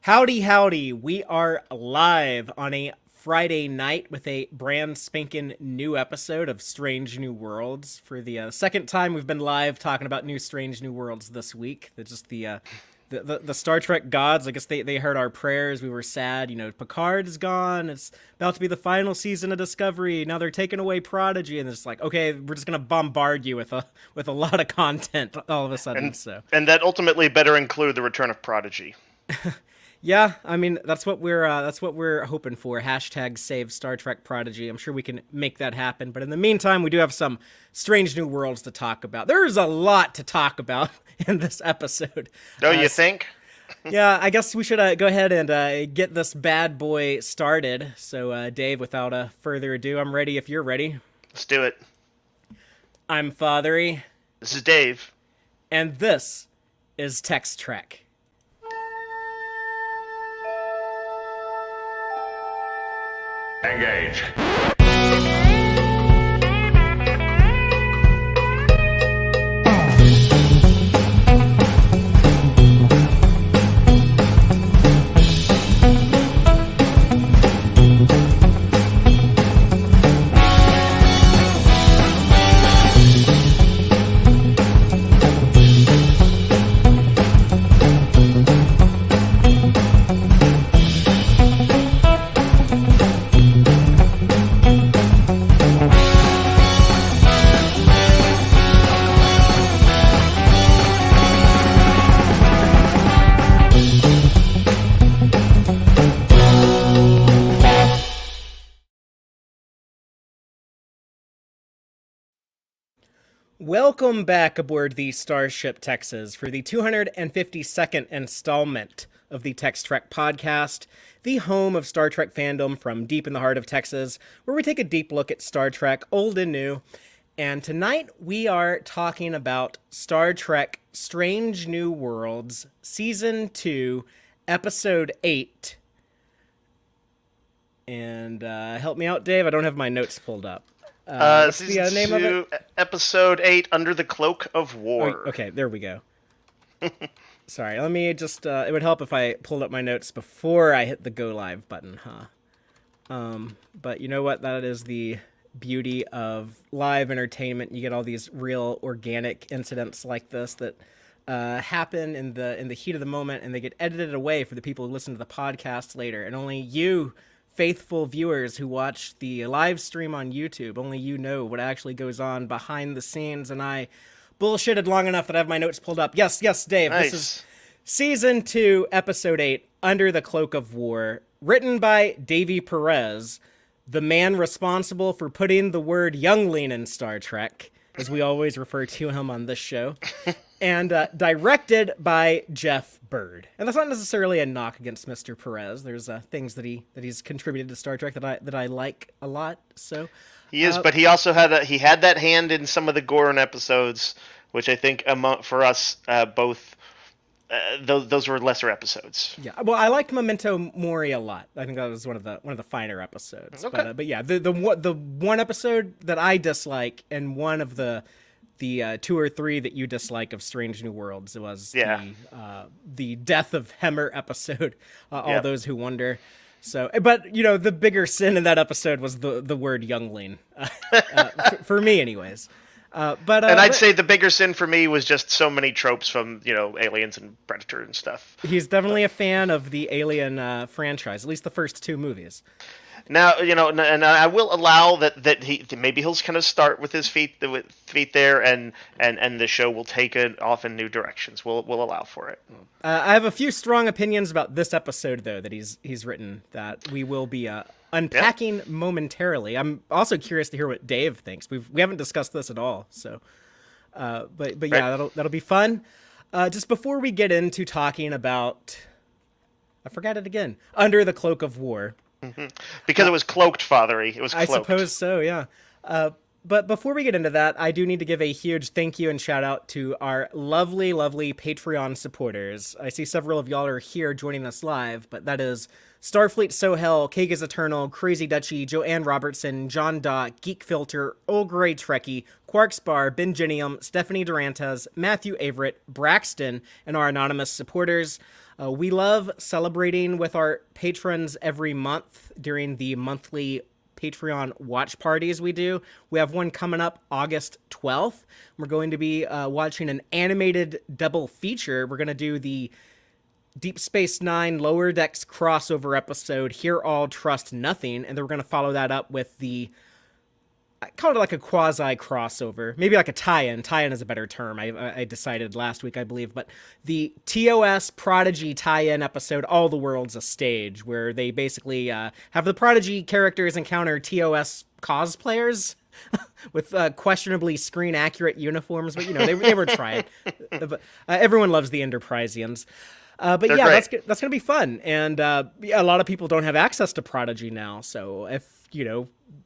Howdy, howdy. We are live on a Friday night with a brand spanking new episode of Strange New Worlds. For the second time, we've been live talking about new Strange New Worlds this week. They're just the Star Trek gods. I guess they heard our prayers. We were sad. You know, Picard is gone. It's about to be the final season of Discovery. Now they're taking away Prodigy, and it's like, okay, we're just gonna bombard you with a lot of content all of a sudden. And that ultimately better include the return of Prodigy. Yeah, I mean that's what we're hoping for. Hashtag save Star Trek Prodigy. I'm sure we can make that happen. But in the meantime, we do have some Strange New Worlds to talk about. There's a lot to talk about in this episode. Oh, you think? Yeah, I guess we should go ahead and get this bad boy started. So, Dave, without further ado, I'm ready if you're ready. Let's do it. I'm Fathery. This is Dave. And this is Tex-Trek. Engage. Welcome back aboard the Starship Texas for the 252nd installment of the Tex-Trek podcast, the home of Star Trek fandom from deep in the heart of Texas, where we take a deep look at Star Trek, old and new. And tonight we are talking about Star Trek Strange New Worlds, Season 2, Episode 8. And help me out, Dave. I don't have my notes pulled up. What's the name of it? Episode 8, Under the Cloak of War. Oh, okay, there we go. Sorry, let me just, it would help if I pulled up my notes before I hit the go live button, huh? But you know what? That is the beauty of live entertainment. You get all these real organic incidents like this that happen in the heat of the moment, and they get edited away for the people who listen to the podcast later, and only you faithful viewers who watch the live stream on YouTube, only you know what actually goes on behind the scenes, and I bullshitted long enough that I have my notes pulled up. Yes, Dave, nice. This is Season 2, Episode 8, Under the Cloak of War, written by Davy Perez, the man responsible for putting the word youngling in Star Trek, as we always refer to him on this show, and directed by Jeff Byrd. And that's not necessarily a knock against Mr. Perez. There's things that he's contributed to Star Trek that I like a lot. So he is, but he also had that hand in some of the Goran episodes, which I think for us both. Those were lesser episodes. Yeah, well, I liked Memento Mori a lot. I think that was one of the finer episodes. Okay. But yeah, the one episode that I dislike, and one of the 2 or 3 that you dislike of Strange New Worlds was the Death of Hemmer episode. All those who wonder. So, but you know, the bigger sin in that episode was the word youngling, for me, anyways. But I'd say the bigger sin for me was just so many tropes from, Aliens and Predator and stuff. He's definitely a fan of the Alien franchise, at least the first 2 movies. Now, and I will allow that maybe he'll kind of start with his feet there, and the show will take it off in new directions. We'll allow for it. I have a few strong opinions about this episode, though, that he's written that we will be unpacking momentarily. I'm also curious to hear what Dave thinks. We haven't discussed this at all, so but yeah, that'll be fun. Just before we get into talking about, I forgot it again, Under the Cloak of War. Mm-hmm. Because it was cloaked, Fathery. It was cloaked. I suppose so, yeah. But before we get into that, I do need to give a huge thank you and shout out to our lovely, lovely Patreon supporters. I see several of y'all are here joining us live, but that is Starfleet Sohel, Keg is Eternal, Crazy Dutchie, Joanne Robertson, John Dot, Geek Filter, Old Grey Trekkie, Quarks Bar, Ben Genium, Stephanie Durantes, Matthew Averett, Braxton, and our anonymous supporters. We love celebrating with our patrons every month during the monthly Patreon watch parties we do. We have one coming up August 12th. We're going to be watching an animated double feature. We're going to do the Deep Space Nine Lower Decks crossover episode, Hear All, Trust Nothing, and then we're going to follow that up with the, I called it like a quasi crossover, maybe like a tie-in. Tie-in is a better term. I decided last week, I believe, but the TOS Prodigy tie-in episode, All the World's a Stage, where they basically have the Prodigy characters encounter TOS cosplayers with questionably screen-accurate uniforms, but they were trying. But everyone loves the Enterprisians. But They're yeah, great. that's gonna be fun, and a lot of people don't have access to Prodigy now, so if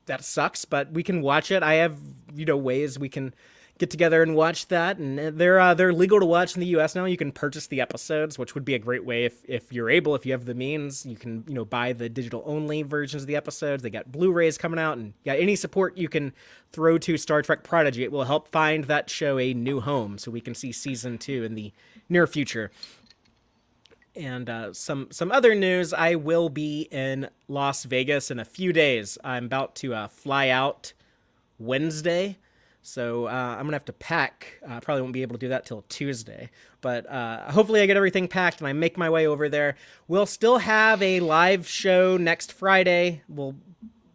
that sucks, but we can watch it. I have ways we can get together and watch that, and they're legal to watch in the U.S. now. You can purchase the episodes, which would be a great way if you're able, if you have the means. You can buy the digital only versions of the episodes. They got Blu-rays coming out, and any support you can throw to Star Trek Prodigy, it will help find that show a new home, so we can see season 2 in the near future. And some other news, I will be in Las Vegas in a few days. I'm about to fly out Wednesday, so I'm going to have to pack. Probably won't be able to do that till Tuesday. But hopefully I get everything packed and I make my way over there. We'll still have a live show next Friday. We'll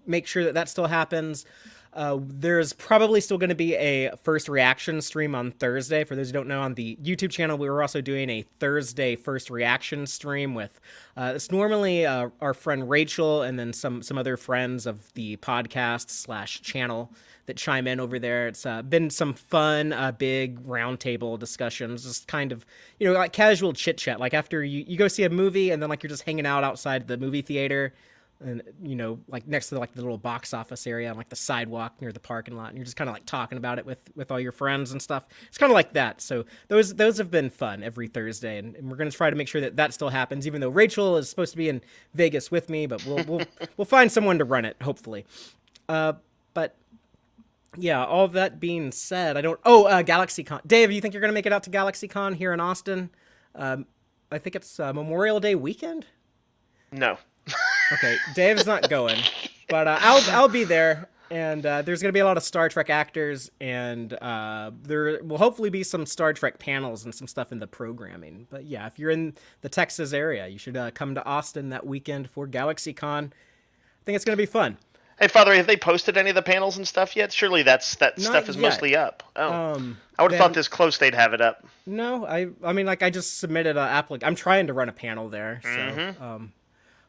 make sure that still happens. There's probably still going to be a first reaction stream on Thursday. For those who don't know, on the YouTube channel, we were also doing a Thursday first reaction stream with, it's normally our friend Rachel and then some other friends of the podcast / channel that chime in over there. It's been some fun, big roundtable discussions, just kind of, like casual chit chat. Like after you go see a movie and then like you're just hanging out outside the movie theater, and like next to like the little box office area on like the sidewalk near the parking lot, and you're just kind of like talking about it with all your friends and stuff. It's kind of like that. So those have been fun every Thursday, and we're going to try to make sure that still happens, even though Rachel is supposed to be in Vegas with me, but we'll find someone to run it, hopefully. But yeah, all that being said, GalaxyCon. Dave, you think you're going to make it out to GalaxyCon here in Austin? I think it's Memorial Day weekend. No. Okay, Dave's not going, but I'll be there, and there's going to be a lot of Star Trek actors, and there will hopefully be some Star Trek panels and some stuff in the programming. But yeah, if you're in the Texas area, you should come to Austin that weekend for GalaxyCon. I think it's going to be fun. Hey, Father, have they posted any of the panels and stuff yet? Surely that stuff is yet. mostly up. Oh, I would have thought this close they'd have it up. No, I mean, like I just submitted an application. I'm trying to run a panel there, so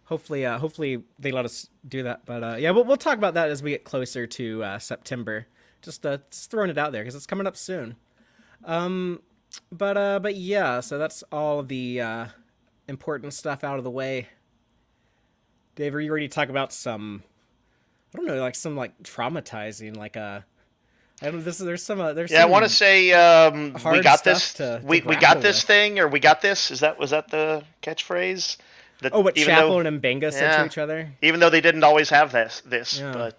hopefully they let us do that. But yeah, we'll talk about that as we get closer to September. Just throwing it out there because it's coming up soon. But yeah, so that's all of the important stuff out of the way. Dave, are you ready to talk about some? I don't know, like some like traumatizing, like I don't know. There's some. Yeah, I want to say we got this. We got this with. thing, or we got this. Was that the catchphrase? What Chaplin and Benga said to each other? Even though they didn't always have this, yeah.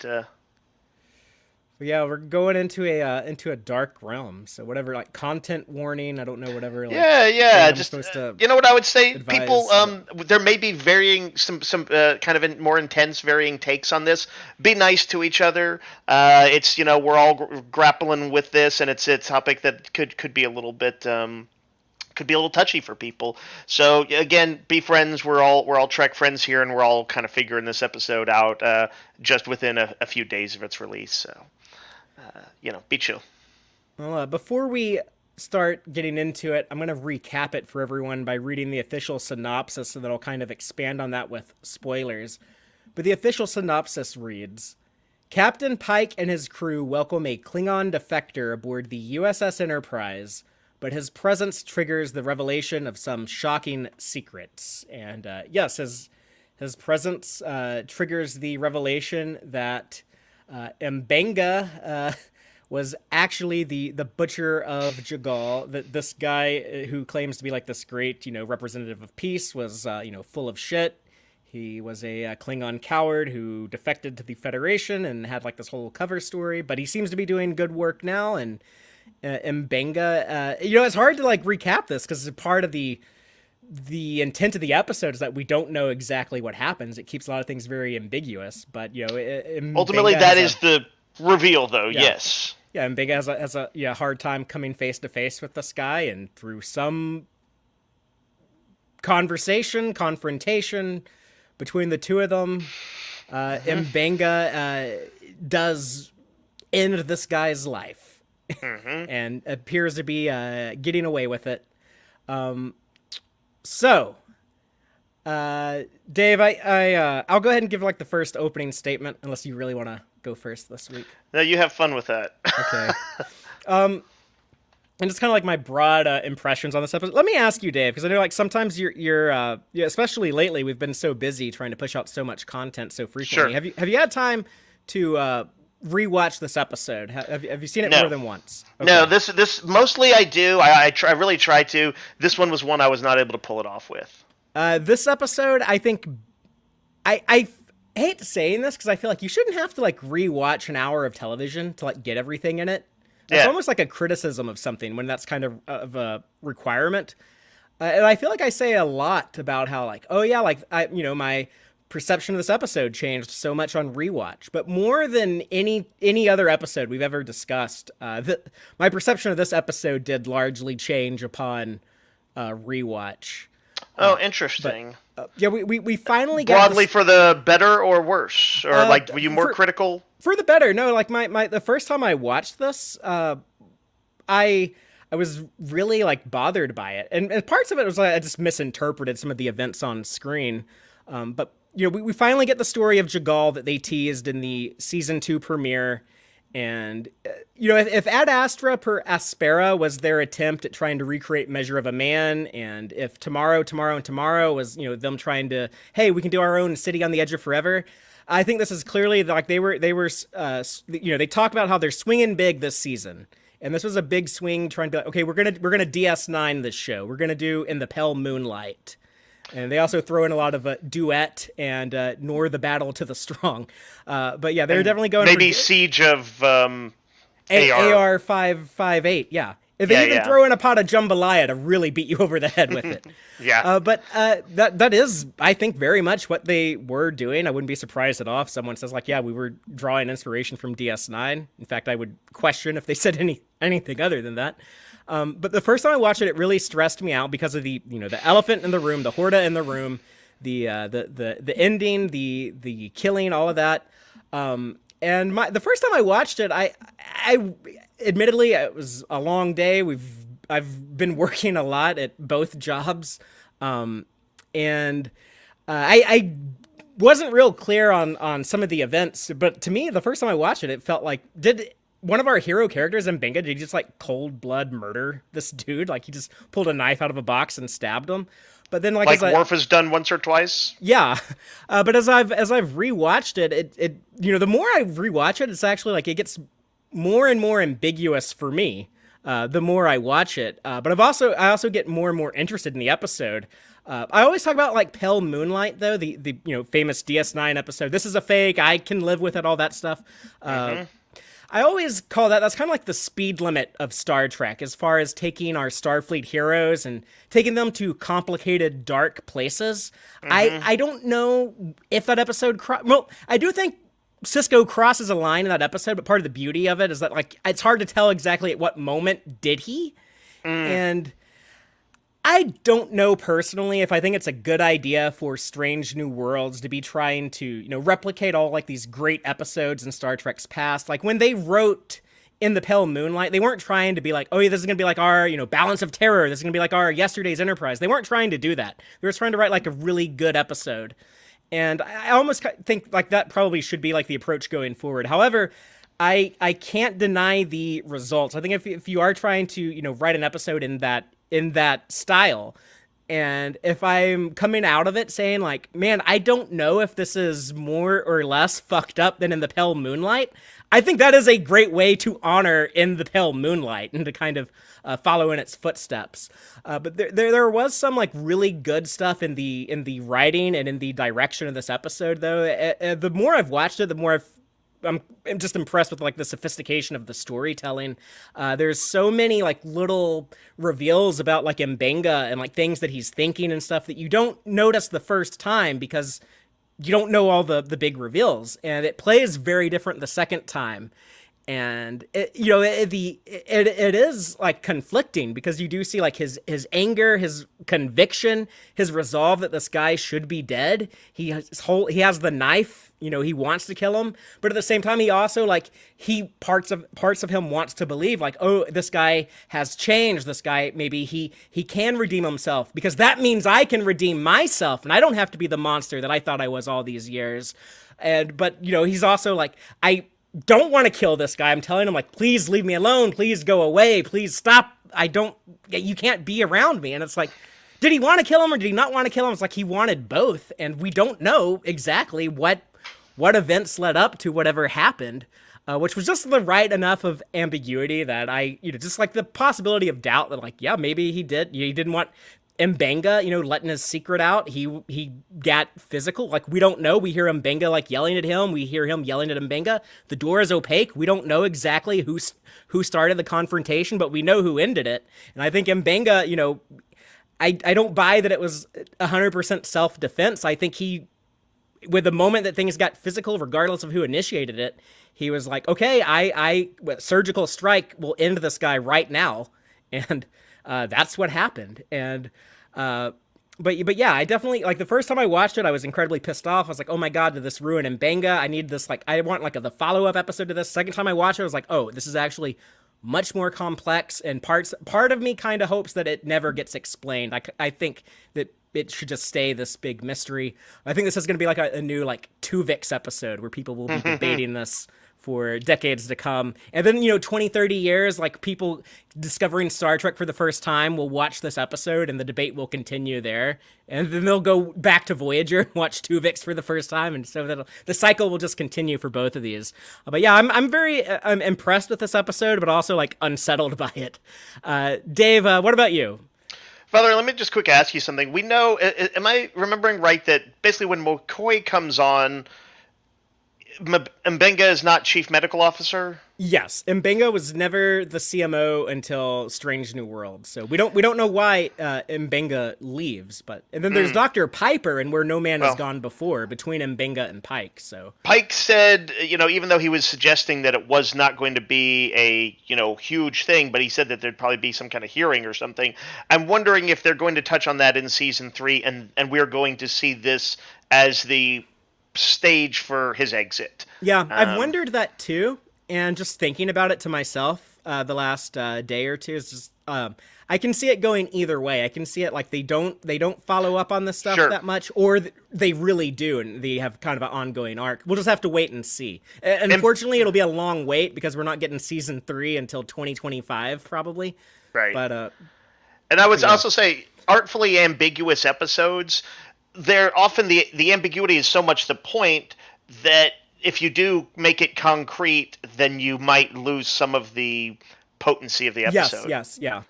But yeah, we're going into a dark realm. So whatever, like content warning. I don't know, whatever. Like, yeah. Just you know what I would say, advise, people. There may be varying some kind of more intense varying takes on this. Be nice to each other. It's we're all grappling with this, and it's a topic that could be a little bit. Could be a little touchy for people. So again, be friends. We're all Trek friends here, and we're all kind of figuring this episode out just within a few days of its release. So be chill. Well, before we start getting into it, I'm going to recap it for everyone by reading the official synopsis, so that I'll kind of expand on that with spoilers. But the official synopsis reads: Captain Pike and his crew welcome a Klingon defector aboard the U.S.S. Enterprise, but his presence triggers the revelation of some shocking secrets. And yes, his presence triggers the revelation that Mbenga was actually the butcher of Jagal. That this guy who claims to be like this great, representative of peace was, full of shit. He was a Klingon coward who defected to the Federation and had like this whole cover story, but he seems to be doing good work now. And Mbenga, it's hard to like recap this because part of the intent of the episode is that we don't know exactly what happens. It keeps a lot of things very ambiguous, but ultimately that is the reveal, though. Yeah. Yes. Yeah, and Mbenga has a hard time coming face to face with this guy, and through some confrontation between the two of them, Mbenga does end this guy's life, and appears to be getting away with it. So, Dave, I'll go ahead and give like the first opening statement, unless you really want to go first this week. No, you have fun with that. Okay. And it's kind of like my broad impressions on this episode. Let me ask you, Dave, because I know like sometimes you're especially lately, we've been so busy trying to push out so much content so frequently. Sure. Have you had time to rewatch this episode? Have you seen it more than once? Okay. No, this mostly I do. I really try to. This one was one I was not able to pull it off with. This episode, I think, I hate saying this because I feel like you shouldn't have to like rewatch an hour of television to like get everything in it. It's almost like a criticism of something when that's kind of a requirement. And I feel like I say a lot about how like, oh yeah, like my perception of this episode changed so much on rewatch. But more than any other episode we've ever discussed, my perception of this episode did largely change upon rewatch. Oh, interesting. But, we finally got broadly for the better or worse, or like were you more critical? For the better. No, like the first time I watched this, I was really like bothered by it, and parts of it was like I just misinterpreted some of the events on screen. But we finally get the story of Jagal that they teased in the season 2 premiere. And, if Ad Astra per Aspera was their attempt at trying to recreate Measure of a Man, and if Tomorrow was, them trying to, hey, we can do our own City on the Edge of Forever, I think this is clearly like they were, they talk about how they're swinging big this season. And this was a big swing trying to, okay, we're going to DS9 this show. We're going to do In the Pale Moonlight. And they also throw in a lot of Duet and Nor the Battle to the Strong. But yeah, they're definitely going maybe Siege of AR 558, yeah. If they even throw in a pot of jambalaya to really beat you over the head with it. Yeah. But that is, I think, very much what they were doing. I wouldn't be surprised at all if someone says, like, yeah, we were drawing inspiration from DS9. In fact, I would question if they said anything other than that. But the first time I watched it, it really stressed me out because of the elephant in the room, the Horda in the room, the ending, the killing, all of that. And the first time I watched it, I admittedly it was a long day. I've been working a lot at both jobs, and I wasn't real clear on some of the events. But to me, the first time I watched it, it felt like one of our hero characters in Mbenga, did he just like cold blood murder this dude? Like he just pulled a knife out of a box and stabbed him. But then like Worf has done once or twice. Yeah. But as I've rewatched it the more I rewatch it, it's actually like it gets more and more ambiguous for me. The more I watch it. But I also get more and more interested in the episode. I always talk about like Pale Moonlight though, the famous DS9 episode. This is a fake, I can live with it, all that stuff. I always call that's kind of like the speed limit of Star Trek as far as taking our Starfleet heroes and taking them to complicated, dark places. I don't know if that episode... I do think Sisko crosses a line in that episode, but part of the beauty of it is that like it's hard to tell exactly at what moment did he. And I don't know personally if I think it's a good idea for Strange New Worlds to be trying to, replicate all like these great episodes in Star Trek's past. Like when they wrote In the Pale Moonlight, they weren't trying to be like, oh yeah, this is going to be like our, Balance of Terror. This is going to be like our Yesterday's Enterprise. They weren't trying to do that. They were trying to write like a really good episode. And I almost think like that probably should be like the approach going forward. However, I can't deny the results. I think if you are trying to, write an episode in that style, And if I'm coming out of it saying like, man, I don't know if this is more or less fucked up than in the Pale Moonlight, I think that is a great way to honor In the Pale Moonlight and to kind of follow in its footsteps. But there was some like really good stuff in the writing and in the direction of this episode, though. The more I've watched it, the more I'm just impressed with like the sophistication of the storytelling. There's so many like little reveals about like Mbenga and like things that he's thinking and stuff that you don't notice the first time because you don't know all the big reveals, and it plays very different the second time. And it is like conflicting because you do see like his anger, his conviction, his resolve that this guy should be dead. He has the knife. He wants to kill him, but at the same time, he also like parts of him wants to believe like, oh, this guy has changed. This guy maybe he can redeem himself because that means I can redeem myself, and I don't have to be the monster that I thought I was all these years. But he's also like, I don't want to kill this guy. I'm telling him like, please leave me alone. Please go away. Please stop. You can't be around me. And it's like, did he want to kill him or did he not want to kill him? It's like he wanted both. And we don't know exactly what events led up to whatever happened, which was just the right enough of ambiguity that just like the possibility of doubt that like, yeah, maybe he didn't want Mbenga, letting his secret out. He got physical. Like, we don't know. We hear Mbenga like yelling at him. We hear him yelling at Mbenga. The door is opaque. We don't know exactly who started the confrontation, but we know who ended it. And I think Mbenga, I don't buy that it was 100% self-defense. I think with the moment that things got physical, regardless of who initiated it, he was like, okay, surgical strike will end this guy right now. And that's what happened. And but yeah, I definitely like the first time I watched it, I was incredibly pissed off. I was like, oh my god, did this ruin Mbenga? I need this, like, I want like the follow-up episode to this. Second time I watched it, I was like, oh, this is actually much more complex, and part of me kind of hopes that it never gets explained. I think that it should just stay this big mystery. I think this is going to be like a new like Tuvix episode where people will be debating this for decades to come. And then, 20, 30 years, like people discovering Star Trek for the first time will watch this episode and the debate will continue there. And then they'll go back to Voyager and watch Tuvix for the first time. And so the cycle will just continue for both of these. But yeah, I'm impressed with this episode, but also like unsettled by it. Dave, what about you? Father, let me just quick ask you something. We know, am I remembering right that basically when McCoy comes on, Mbenga is not chief medical officer? Yes, Mbenga was never the CMO until Strange New World. So we don't know why Mbenga leaves, and then there's Dr. Piper and Where No Man Has Gone Before between Mbenga and Pike. So Pike said, even though he was suggesting that it was not going to be a, huge thing, but he said that there'd probably be some kind of hearing or something. I'm wondering if they're going to touch on that in season 3 and we're going to see this as the stage for his exit. Yeah, I've wondered that too. And just thinking about it to myself the last day or two is just I can see it going either way. I can see it like they don't follow up on this stuff that much, or they really do, and they have kind of an ongoing arc. We'll just have to wait and see. And unfortunately, it'll be a long wait because we're not getting season 3 until 2025 probably. Right. But and I would also say artfully ambiguous episodes. They're often the ambiguity is so much the point that if you do make it concrete, then you might lose some of the potency of the episode. Yes, yeah.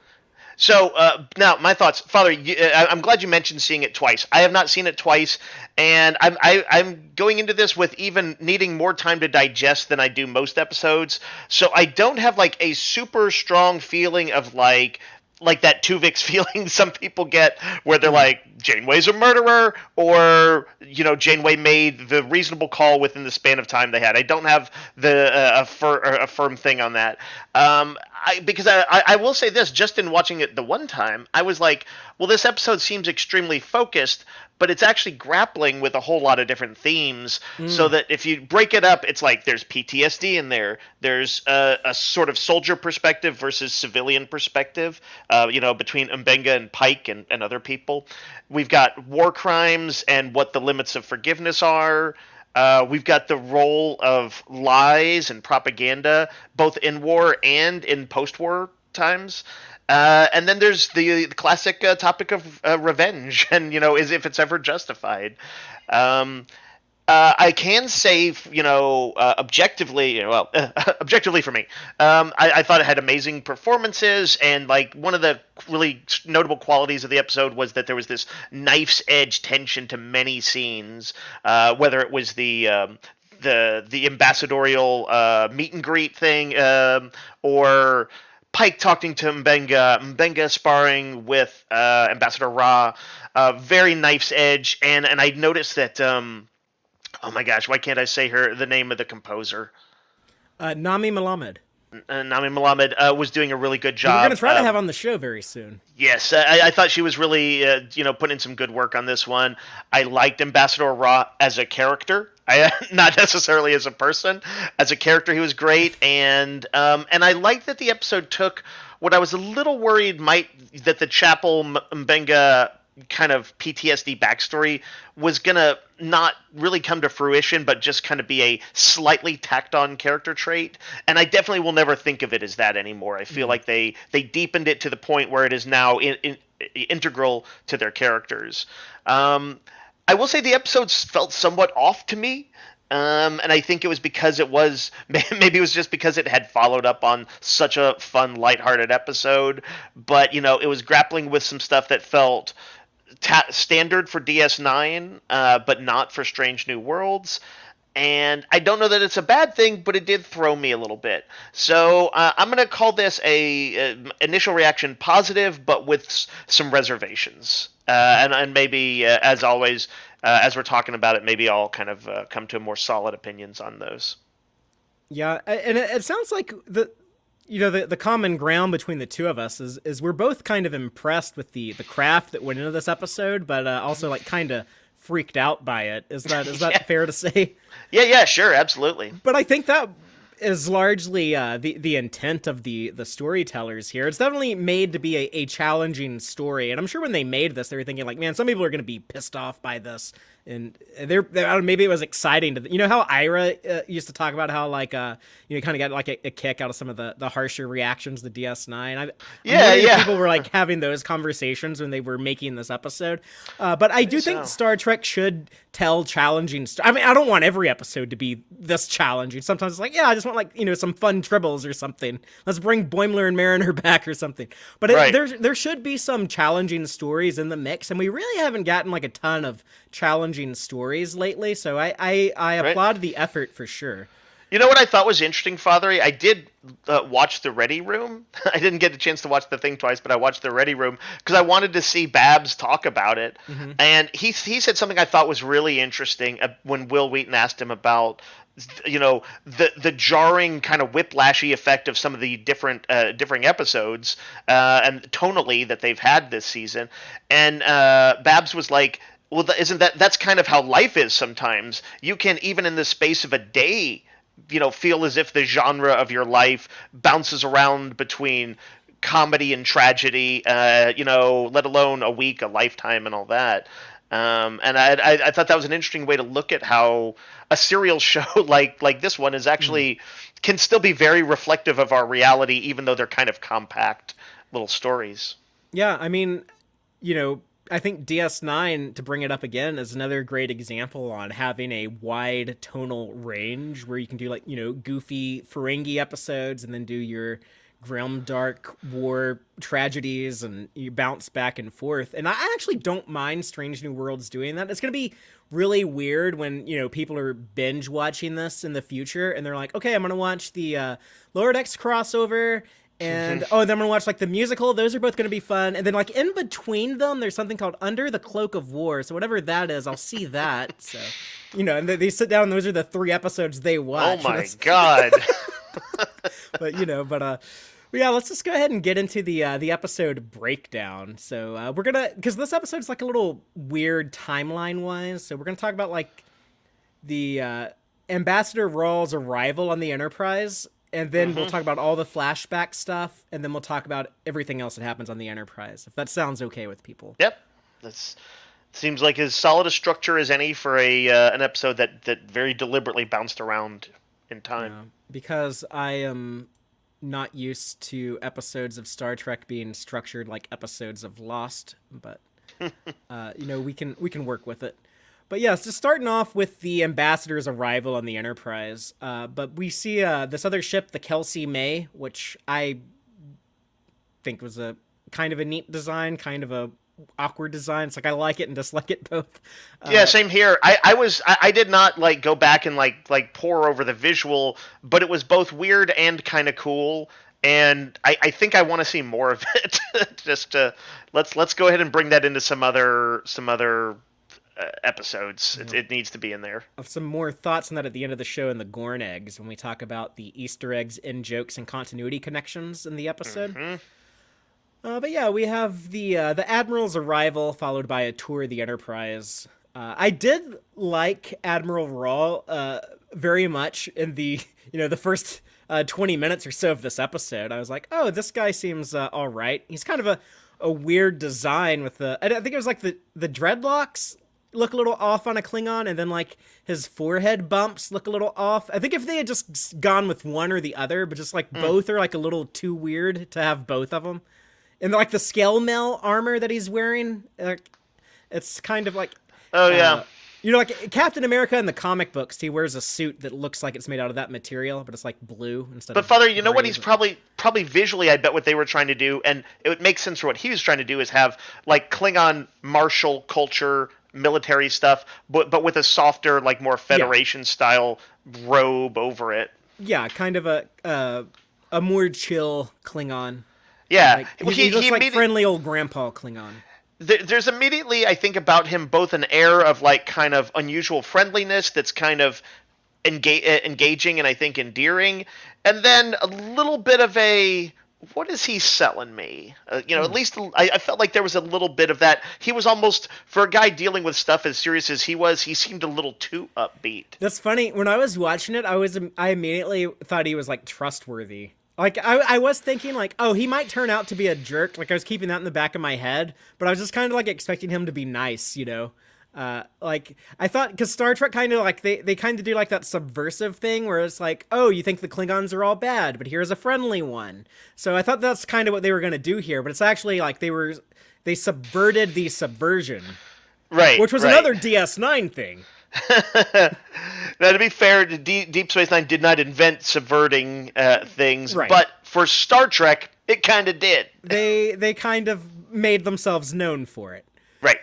So now my thoughts, Father. I'm glad you mentioned seeing it twice. I have not seen it twice, and I'm going into this with even needing more time to digest than I do most episodes. So I don't have like a super strong feeling of like that Tuvix feeling some people get where they're like, Janeway's a murderer, or, Janeway made the reasonable call within the span of time they had. I don't have a firm thing on that. Because I will say this, just in watching it the one time, I was like, well, this episode seems extremely focused, but it's actually grappling with a whole lot of different themes, so that if you break it up, it's like there's PTSD in there. There's a sort of soldier perspective versus civilian perspective, between Mbenga and Pike and other people. We've got war crimes and what the limits of forgiveness are. We've got the role of lies and propaganda, both in war and in post-war times. And then there's the classic topic of revenge, and is if it's ever justified. Um, I can say, objectively, objectively for me, I thought it had amazing performances, and like one of the really notable qualities of the episode was that there was this knife's edge tension to many scenes, whether it was the ambassadorial meet and greet thing, or Pike talking to Mbenga sparring with Ambassador Ra, very knife's edge, and I noticed that. Oh my gosh, why can't I say the name of the composer? Nami Malamed. Nami Malamed was doing a really good job. We're going to try to have on the show very soon. Yes, I thought she was really, putting in some good work on this one. I liked Ambassador Ra as a character. Not necessarily as a person. As a character, he was great, and I liked that the episode took what I was a little worried that the Chapel Mbenga kind of PTSD backstory was gonna not really come to fruition, but just kind of be a slightly tacked on character trait. And I definitely will never think of it as that anymore. I feel like they deepened it to the point where it is now integral to their characters. I will say the episodes felt somewhat off to me. And I think it was because maybe it was just because it had followed up on such a fun, lighthearted episode. But, it was grappling with some stuff that felt standard for DS9, but not for Strange New Worlds. And I don't know that it's a bad thing, but it did throw me a little bit. So I'm going to call this a initial reaction positive, but with some reservations. And maybe, as always, as we're talking about it, maybe I'll kind of come to more solid opinions on those. Yeah, and it sounds like the common ground between the two of us is we're both kind of impressed with the craft that went into this episode, but also like kind of freaked out by it. Is that Yeah. fair to say? Yeah, sure, absolutely. But I think that is largely the intent of the storytellers here. It's definitely made to be a challenging story, and I'm sure when they made this, they were thinking like, man, some people are going to be pissed off by this, and maybe it was exciting to how Ira used to talk about how like kind of got like a kick out of some of the harsher reactions to DS9. Yeah. People were like having those conversations when they were making this episode, but I do think Star Trek should tell challenging. I mean, I don't want every episode to be this challenging. Sometimes it's like, yeah, I just want like some fun tribbles or something. Let's bring Boimler and Mariner back or something. But there should be some challenging stories in the mix, and we really haven't gotten like a ton of challenging stories lately. So I applaud the effort for sure. You know what I thought was interesting, Fathery? I did watch The Ready Room. I didn't get a chance to watch the thing twice, but I watched The Ready Room because I wanted to see Babs talk about it. Mm-hmm. And he said something I thought was really interesting when Will Wheaton asked him about the jarring kind of whiplashy effect of some of the different episodes and tonally that they've had this season. And Babs was like, well, isn't that's kind of how life is sometimes? You can, even in the space of a day, feel as if the genre of your life bounces around between comedy and tragedy, let alone a week, a lifetime, and all that. And I thought that was an interesting way to look at how a serial show like this one is actually can still be very reflective of our reality, even though they're kind of compact little stories. Yeah, I mean, I think DS9, to bring it up again, is another great example on having a wide tonal range where you can do like, goofy Ferengi episodes and then do your grim, dark war tragedies, and you bounce back and forth. And I actually don't mind Strange New Worlds doing that. It's going to be really weird when, people are binge watching this in the future and they're like, okay, I'm going to watch the Lower Decks crossover and then I'm gonna watch like the musical. Those are both gonna be fun. And then like in between them, there's something called Under the Cloak of War. So whatever that is, I'll see that. So and they sit down. And those are the 3 episodes they watch. Oh my god! But yeah, let's just go ahead and get into the episode breakdown. So we're gonna, because this episode's like a little weird timeline wise. So we're gonna talk about like the Ambassador Rawls' arrival on the Enterprise. And then we'll talk about all the flashback stuff, and then we'll talk about everything else that happens on the Enterprise, if that sounds okay with people. Yep. That seems like as solid a structure as any for an episode that very deliberately bounced around in time. Because I am not used to episodes of Star Trek being structured like episodes of Lost, but we can work with it. But yes, just starting off with the ambassador's arrival on the Enterprise. But we see this other ship, the Kelsey May, which I think was a kind of a neat design, kind of a awkward design. It's like I like it and dislike it both. Yeah, same here. I did not like go back and like pore over the visual, but it was both weird and kind of cool. And I think I want to see more of it. Just let's go ahead and bring that into some other episodes. It needs to be in there. Some more thoughts on that at the end of the show in the Gorn eggs when we talk about the Easter eggs, in jokes, and continuity connections in the episode. Mm-hmm. But yeah, we have the Admiral's arrival followed by a tour of the Enterprise. I did like Admiral Rawl very much in the the first 20 minutes or so of this episode. I was like, oh, this guy seems all right. He's kind of a weird design with I think it was like the dreadlocks look a little off on a Klingon, and then like his forehead bumps look a little off. I think if they had just gone with one or the other, but just like both are like a little too weird to have both of them. And like the scale mail armor that he's wearing, it's kind of like like Captain America in the comic books, he wears a suit that looks like it's made out of that material, but it's like blue instead of. But Father, you know gray, what he's probably visually, I bet what they were trying to do, and it would make sense for what he was trying to do, is have like Klingon martial culture, military stuff, but with a softer, like more Federation style robe over it. Yeah, kind of a more chill Klingon. Yeah, like, he looks like friendly old Grandpa Klingon. There's immediately, I think about him, both an air of like kind of unusual friendliness that's kind of engaging and I think endearing, and then a little bit of a, what is he selling me? At least I felt like there was a little bit of that. He was almost, for a guy dealing with stuff as serious as he was, he seemed a little too upbeat. That's funny. When I was watching it, I immediately thought he was like trustworthy. Like, I was thinking, like, oh, he might turn out to be a jerk. Like, I was keeping that in the back of my head. But I was just kind of, like, expecting him to be nice, Like, I thought, because Star Trek kind of, like, they kind of do, like, that subversive thing where it's like, oh, you think the Klingons are all bad, but here's a friendly one. So I thought that's kind of what they were going to do here. But it's actually, like, they subverted the subversion. Right. Which was another DS9 thing. Now, to be fair, Deep Space Nine did not invent subverting things, right. But for Star Trek, it kind of did. They kind of made themselves known for it. Right.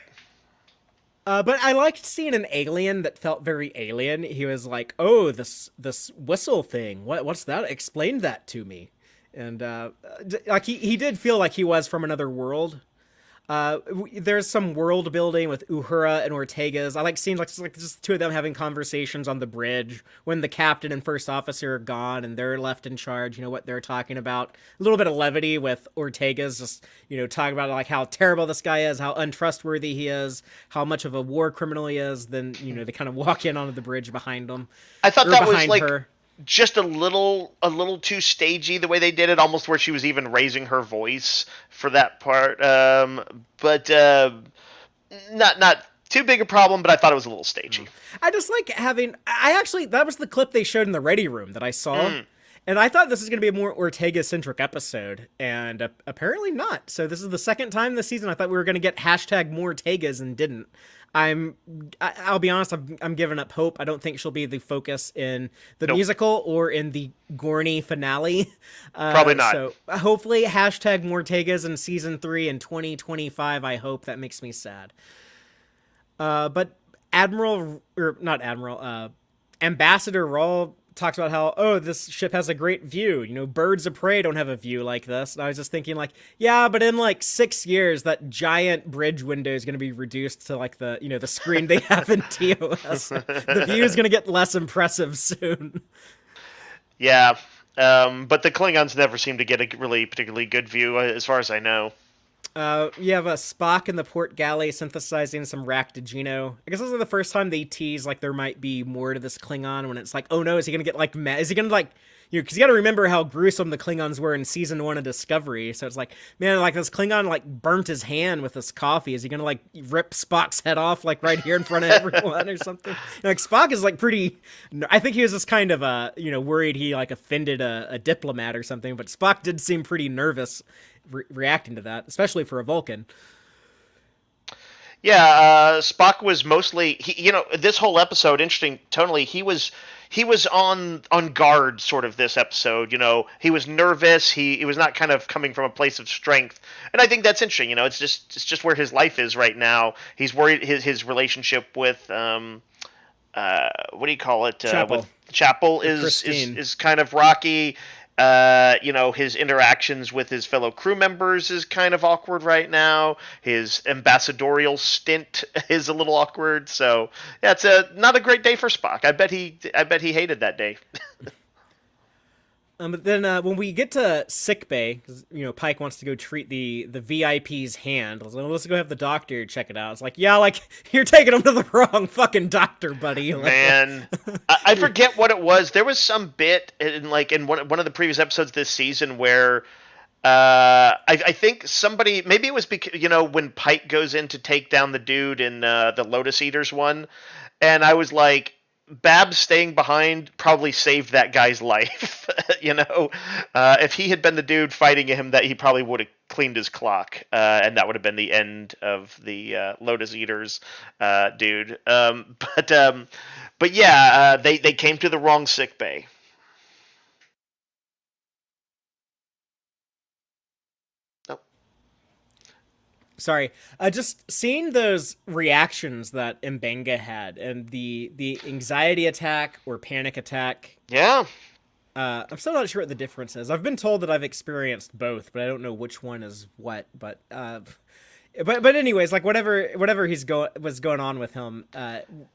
But I liked seeing an alien that felt very alien. He was like, "Oh, this whistle thing. What's that? Explain that to me." And like he did feel like he was from another world. There's some world building with Uhura and Ortega's. I like seeing like just two of them having conversations on the bridge when the captain and first officer are gone and they're left in charge. You know what they're talking about. A little bit of levity with Ortega's just talking about like how terrible this guy is, how untrustworthy he is, how much of a war criminal he is. Then they kind of walk in onto the bridge behind him. I thought that was like her. Just a little too stagey the way they did it, almost where she was even raising her voice for that part. But not too big a problem, but I thought it was a little stagey. I just like that was the clip they showed in the ready room that I saw. And I thought this was going to be a more Ortega-centric episode, and apparently not. So this is the second time this season I thought we were going to get #more Ortegas and didn't. I'll be honest, I'm giving up hope. I don't think she'll be the focus in the musical or in the Gorny finale. Probably not. So hopefully #more Ortegas in season 3 in 2025. I hope. That makes me sad. But Ambassador Rawl talks about how, this ship has a great view. Birds of prey don't have a view like this. And I was just thinking like, yeah, but in like 6 years, that giant bridge window is going to be reduced to like the screen they have in TOS. The view is going to get less impressive soon. Yeah. But the Klingons never seem to get a really particularly good view as far as I know. You have a Spock in the port galley synthesizing some Ractigino. I guess this is the first time they tease like there might be more to this Klingon. When it's like, oh no, is he gonna get like mad? Is he gonna like because you got to remember how gruesome the Klingons were in season 1 of Discovery. So it's like, man, like this Klingon like burnt his hand with this coffee. Is he gonna like rip Spock's head off like right here in front of everyone or something? Like Spock is like pretty. I think he was just kind of worried he like offended a diplomat or something. But Spock did seem pretty nervous reacting to that, especially for a Vulcan. Yeah, Spock was mostly this whole episode. Interesting, tonally, he was on guard sort of this episode. He was nervous. He was not kind of coming from a place of strength, and I think that's interesting. It's just where his life is right now. He's worried his relationship with what do you call it? Chapel. With Chapel is kind of rocky. His interactions with his fellow crew members is kind of awkward right now. His ambassadorial stint is a little awkward. So yeah, it's not a great day for Spock. I bet he hated that day. But then when we get to sickbay, because Pike wants to go treat the VIP's hand. Let's go have the doctor check it out. It's like, yeah, like you're taking him to the wrong fucking doctor, buddy. Man, I forget what it was. There was some bit in one of the previous episodes this season where I think somebody, maybe it was because when Pike goes in to take down the dude in the Lotus Eaters one, and I was like, Babs staying behind probably saved that guy's life. If he had been the dude fighting him, that he probably would have cleaned his clock, and that would have been the end of the Lotus Eaters dude. But yeah, they came to the wrong sick bay. Sorry, just seeing those reactions that Mbenga had and the anxiety attack or panic attack. Yeah. I'm still not sure what the difference is. I've been told that I've experienced both, but I don't know which one is what. But anyways, like whatever was going on with him,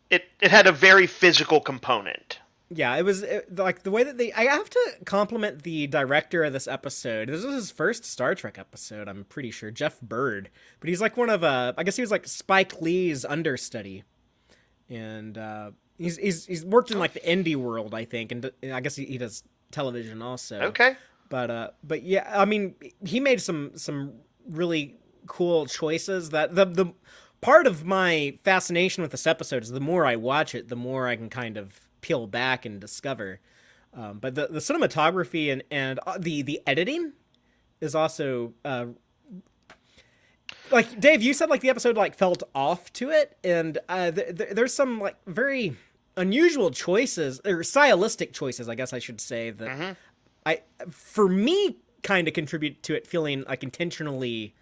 it had a very physical component. Yeah, it was like the way that I have to compliment the director of this episode. This was his first Star Trek episode, I'm pretty sure, Jeff Byrd. But he's like one of I guess he was like Spike Lee's understudy, and he's worked in like the indie world, I think, and I guess he does television also. Okay. But yeah, I mean, he made some really cool choices. That the part of my fascination with this episode is the more I watch it, the more I can kind of peel back and discover. But the cinematography and the editing is also like Dave, you said like the episode like felt off to it, and there's some like very unusual choices or stylistic choices, I guess I should say, that for me kind of contribute to it feeling like intentionally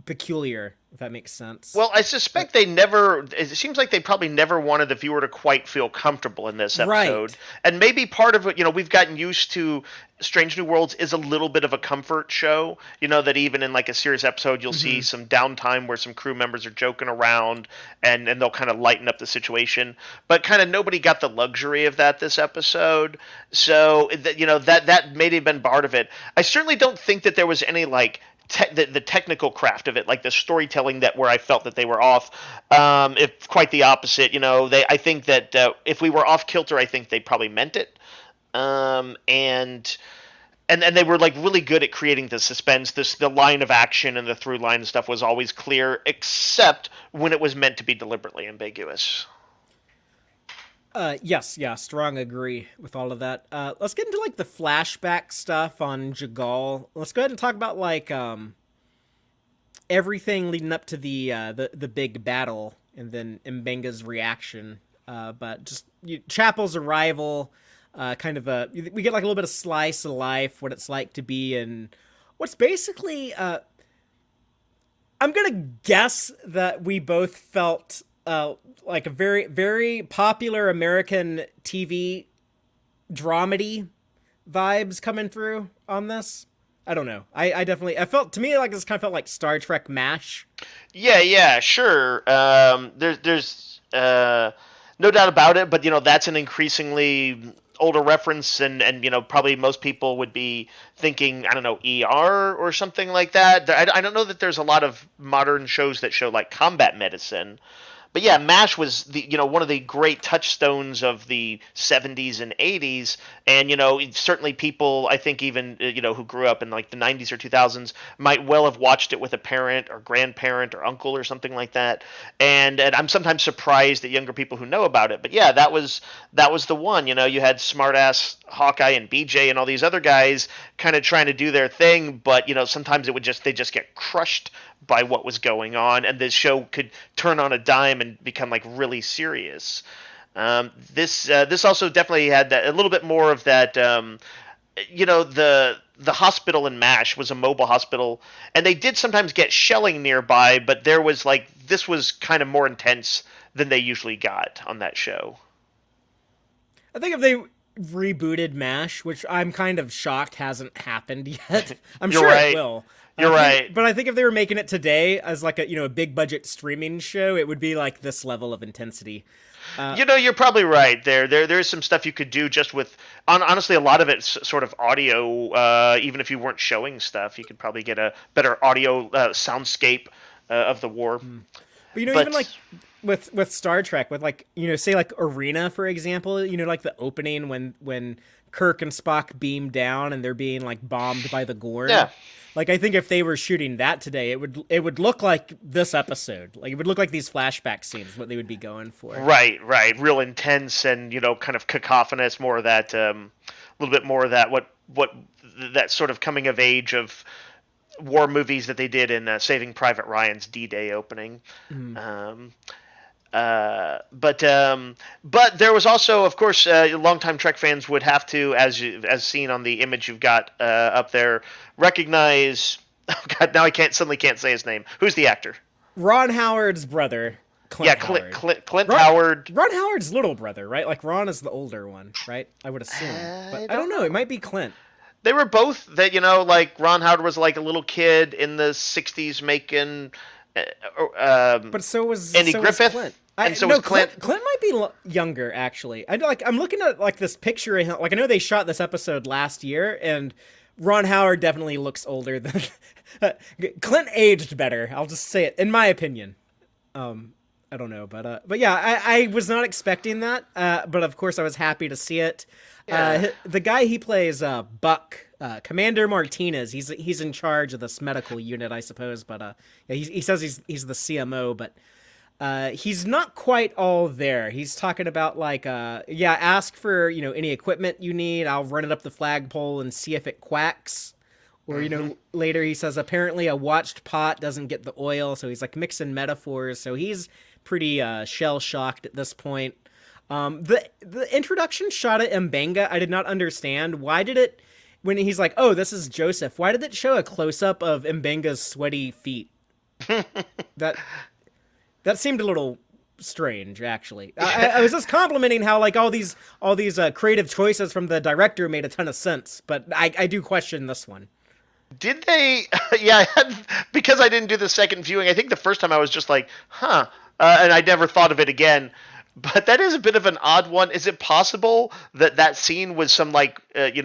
peculiar, if that makes sense. Well, I suspect it seems like they probably never wanted the viewer to quite feel comfortable in this episode. Right. And maybe part of it, we've gotten used to Strange New Worlds is a little bit of a comfort show, that even in like a serious episode, you'll see some downtime where some crew members are joking around and they'll kind of lighten up the situation. But kind of nobody got the luxury of that this episode. So, that may have been part of it. I certainly don't think that there was any like the technical craft of it, like the storytelling, that where I felt that they were off. If quite the opposite, I think that if we were off kilter, I think they probably meant it. And they were like really good at creating the suspense. The line of action and the through line stuff was always clear, except when it was meant to be deliberately ambiguous. Yes, strong agree with all of that. Let's get into like the flashback stuff on Jagal. Let's go ahead and talk about like everything leading up to the big battle, and then Mbenga's reaction. But just Chapel's arrival, kind of we get like a little bit of slice of life, what it's like to be in what's basically. I'm gonna guess that we both felt. Like a very, very popular American TV dramedy vibes coming through on this. I don't know. I definitely, to me, like this kind of felt like Star Trek MASH. Yeah, sure. There's no doubt about it, but that's an increasingly older reference, and probably most people would be thinking, I don't know, ER or something like that. I don't know that there's a lot of modern shows that show like combat medicine. But yeah, MASH was one of the great touchstones of the 70s and 80s, and certainly people, I think, even who grew up in like the 90s or 2000s might well have watched it with a parent or grandparent or uncle or something like that. And I'm sometimes surprised at younger people who know about it. But yeah, that was the one. You had smartass Hawkeye and BJ and all these other guys kind of trying to do their thing, but sometimes they just get crushed by what was going on, and this show could turn on a dime and become like really serious. This also definitely had a little bit more of that. The hospital in MASH was a mobile hospital, and they did sometimes get shelling nearby, but this was kind of more intense than they usually got on that show. I think if they rebooted MASH, which I'm kind of shocked hasn't happened yet, I'm sure right. it will. You're right. But I think if they were making it today as like a big budget streaming show, it would be like this level of intensity. You're probably right. There's some stuff you could do just with honestly, a lot of it's sort of audio. Even if you weren't showing stuff, you could probably get a better audio soundscape of the war. But even like with Star Trek, with like say like Arena, for example, like the opening when Kirk and Spock beam down and they're being like bombed by the Gorn. Yeah. Like, I think if they were shooting that today, it would look like this episode. Like, it would look like these flashback scenes, what they would be going for. Right. Real intense and, kind of cacophonous, more of that, a little bit more of that, what that sort of coming of age of war movies that they did in Saving Private Ryan's D-Day opening. Mm-hmm. But there was also, of course, longtime Trek fans would have to, as seen on the image you've got up there, recognize. Oh God, now I suddenly can't say his name. Who's the actor? Ron Howard's brother. Clint Howard. Clint Howard. Ron Howard's little brother, right? Like Ron is the older one, right? I would assume, but I don't know. It might be Clint. They were both that like Ron Howard was like a little kid in the '60s making. But so was Andy Was Griffith. Clint. Was Clint. Clint might be younger, actually. I'm looking at like this picture of him. Like I know they shot this episode last year, and Ron Howard definitely looks older than Clint. Aged better. I'll just say it, in my opinion. I don't know, but yeah, I was not expecting that. But of course, I was happy to see it. Yeah. The guy he plays, Buck. Commander Martinez, he's in charge of this medical unit, I suppose, but yeah, he says he's the CMO, but he's not quite all there. He's talking about like ask for any equipment you need. I'll run it up the flagpole and see if it quacks. Or later he says apparently a watched pot doesn't get the oil, so he's like mixing metaphors. So he's pretty shell shocked at this point. The introduction shot at M'Benga, I did not understand. Why did it? When he's like, oh, this is Joseph, why did it show a close-up of M'Benga's sweaty feet? That seemed a little strange, actually. I was just complimenting how like all these creative choices from the director made a ton of sense, but I do question this one. Did they? Yeah, because I didn't do the second viewing. I think the first time I was just like, huh, and I never thought of it again. But that is a bit of an odd one. Is it possible that scene was some like he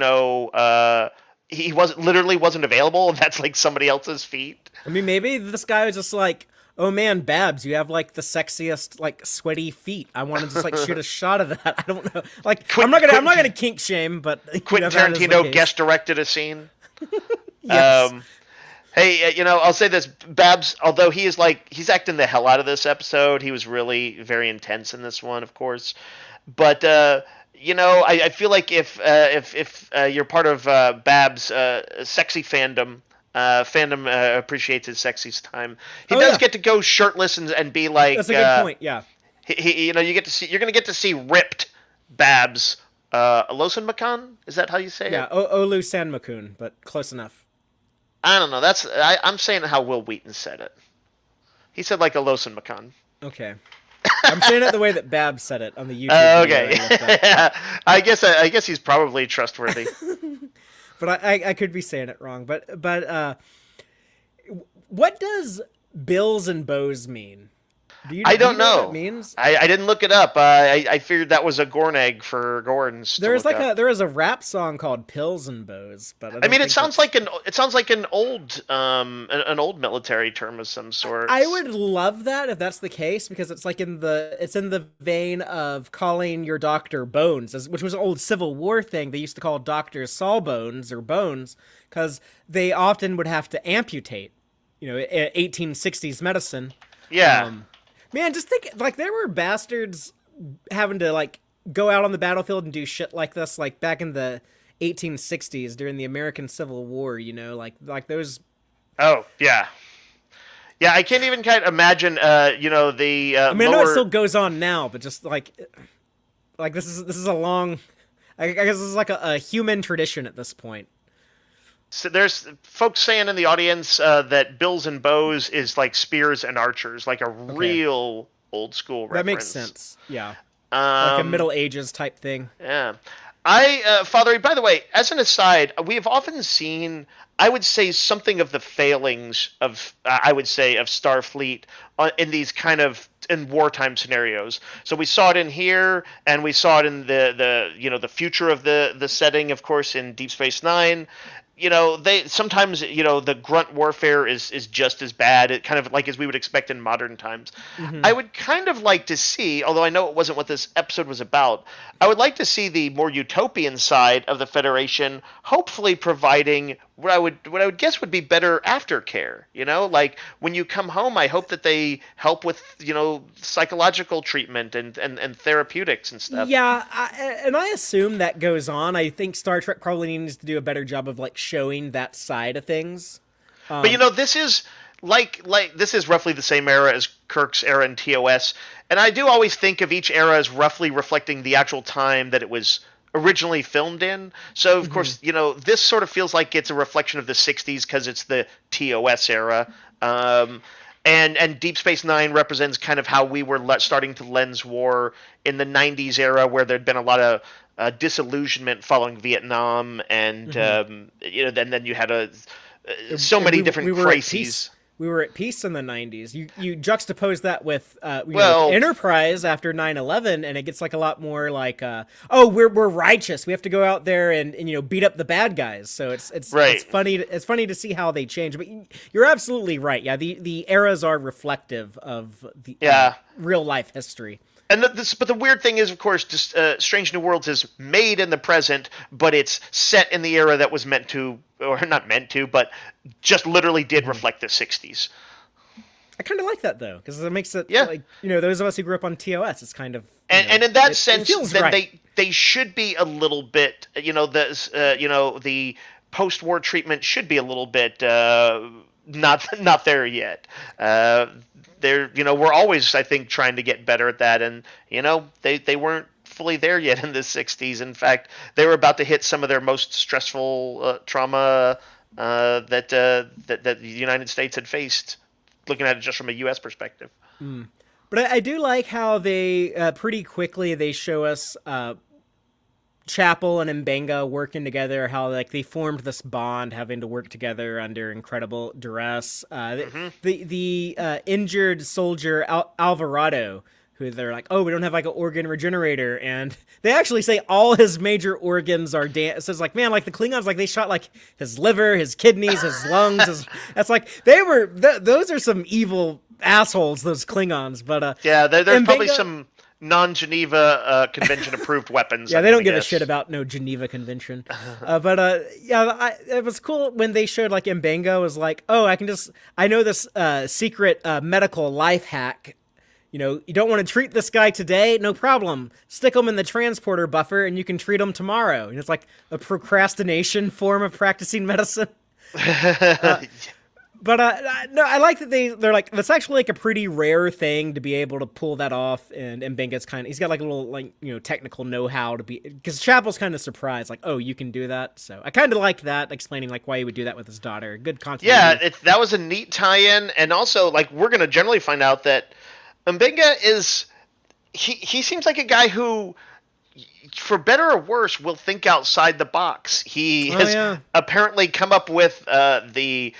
wasn't available, and that's like somebody else's feet? I mean, maybe this guy was just like, oh man, Babs, you have like the sexiest like sweaty feet. I want to just like shoot a shot of that. I don't know. Like I'm not gonna kink shame, but Quentin Tarantino guest directed a scene. Yes. Hey, I'll say this, Babs, although he's acting the hell out of this episode, he was really very intense in this one, of course. But, I feel like if you're part of Babs' sexy fandom appreciates his sexy time, he does get to go shirtless and be like... That's a good point, yeah. You're going to get to see ripped Babs. Alosan Makan? Is that how you say it? Yeah, Olu Sanmakun, but close enough. I don't know. I'm saying how Will Wheaton said it. He said like a Losan Macan. Okay. I'm saying it the way that Babs said it on the YouTube. Okay. Yeah. I guess he's probably trustworthy. But I could be saying it wrong. But what does bills and bows mean? I Do you don't know what that know. means? I didn't look it up. I figured that was a Gorn egg for Gorns to look up. There is a rap song called Pills and Bows, but I I don't mean, think that's. it sounds like an old military term of some I sorts. would love that if that's the case because it's in the vein of calling your doctor Bones, which was an old Civil War thing. They used to call doctors Sawbones or Bones because they often would have to amputate. 1860s medicine. Yeah. Um, Man, just think like there were bastards having to like go out on the battlefield and do shit like this, like back in the 1860s during the American Civil War. Like those. Oh, yeah. Yeah, I can't even kind of imagine, the I mean, I know it still lower. goes on now, but just like this is a long. I guess this is like a human tradition at this point. So there's folks saying in the audience that Bills and Bows is like spears and archers, like a Okay, real old school that makes reference. sense. Yeah, like a Um, Middle Ages type thing. yeah. Father, by the way, as an aside, we have often seen, I would say, something of the failings of, I would say, of Starfleet in these kind of in wartime scenarios. So we saw it in here, and we saw it in the future of the setting, of course, in Deep Space Nine. They sometimes, the grunt warfare is just as bad, it kind of like as we would expect in modern times. Hmm. I would kind of like to see, although I know it wasn't what this episode was about, I would like to see the more utopian side of the Federation, hopefully providing what I would guess would be better aftercare. Like when you come home, I hope that they help with psychological treatment and therapeutics and stuff. Yeah, and I assume that goes on. I think Star Trek probably needs to do a better job of like showing that side of things. But Um, this is this is roughly the same era as Kirk's era in TOS, and I do always think of each era as roughly reflecting the actual time that it was originally filmed in. So of mhm. course, this sort of feels like it's a reflection of the '60s because it's the TOS era. And Deep Space Nine represents kind of how we were starting to lens war in the '90s era, where there'd been a lot of disillusionment following Vietnam, and Hmm. then you had so many different We were at peace. crises. We were at peace in the 90s. You juxtapose that with with Well, Enterprise after 9/11, and it gets like a lot more like oh, we're righteous. We have to go out there and beat up the bad guys. So it's right, funny it's funny to see how they change. But you're absolutely right. Yeah, the eras are reflective of the yeah. real life history. And but the weird thing is, of course, just Strange New Worlds is made in the present, but it's set in the era that was meant to, or not meant to, but just literally did Hmm. reflect the '60s. I kind of like that though, because it makes it Yeah, like those of us who grew up on TOS. It's kind of and in that it sense, feels then right. they should be a little bit, the post-war treatment should be a little bit not there yet. We're always, I think, trying to get better at that, and they weren't fully there yet in the '60s. In fact, they were about to hit some of their most stressful trauma that the United States had faced. Looking at it just from a U.S. perspective. Mm. But I do like how they pretty quickly they show us Chapel and Mbenga working together. How like they formed this bond, having to work together under incredible duress. Hmm. The injured soldier Alvarado, who they're like, oh, we don't have like an organ regenerator, and they actually say all his major organs are so it's like, man, like the Klingons, like they shot like his liver, his kidneys, his lungs. That's like they were. Those are some evil assholes, those Klingons. But Yeah, there's probably Mbenga, some non-Geneva Convention approved weapons. yeah, I'm they don't gonna give a shit guess. about no Geneva Convention. But yeah, it was cool when they showed like Mbenga was like, oh, I know this secret medical life hack. You don't want to treat this guy today? No problem. Stick him in the transporter buffer and you can treat him tomorrow. And it's like a procrastination form of practicing medicine. Uh, but no, I like that they're like, that's actually like a pretty rare thing to be able to pull that off. And Benga's he's got like a little like, technical know-how to be, because Chapel's kind of surprised, like, oh, you can do that. So I kind of like that, explaining like why he would do that with his daughter. Good Yeah, continuity. that was a neat tie-in, and also like we're gonna generally find out that Mbenga is he seems like a guy who for better or worse, will think outside the box. He Oh has yeah. apparently come up with a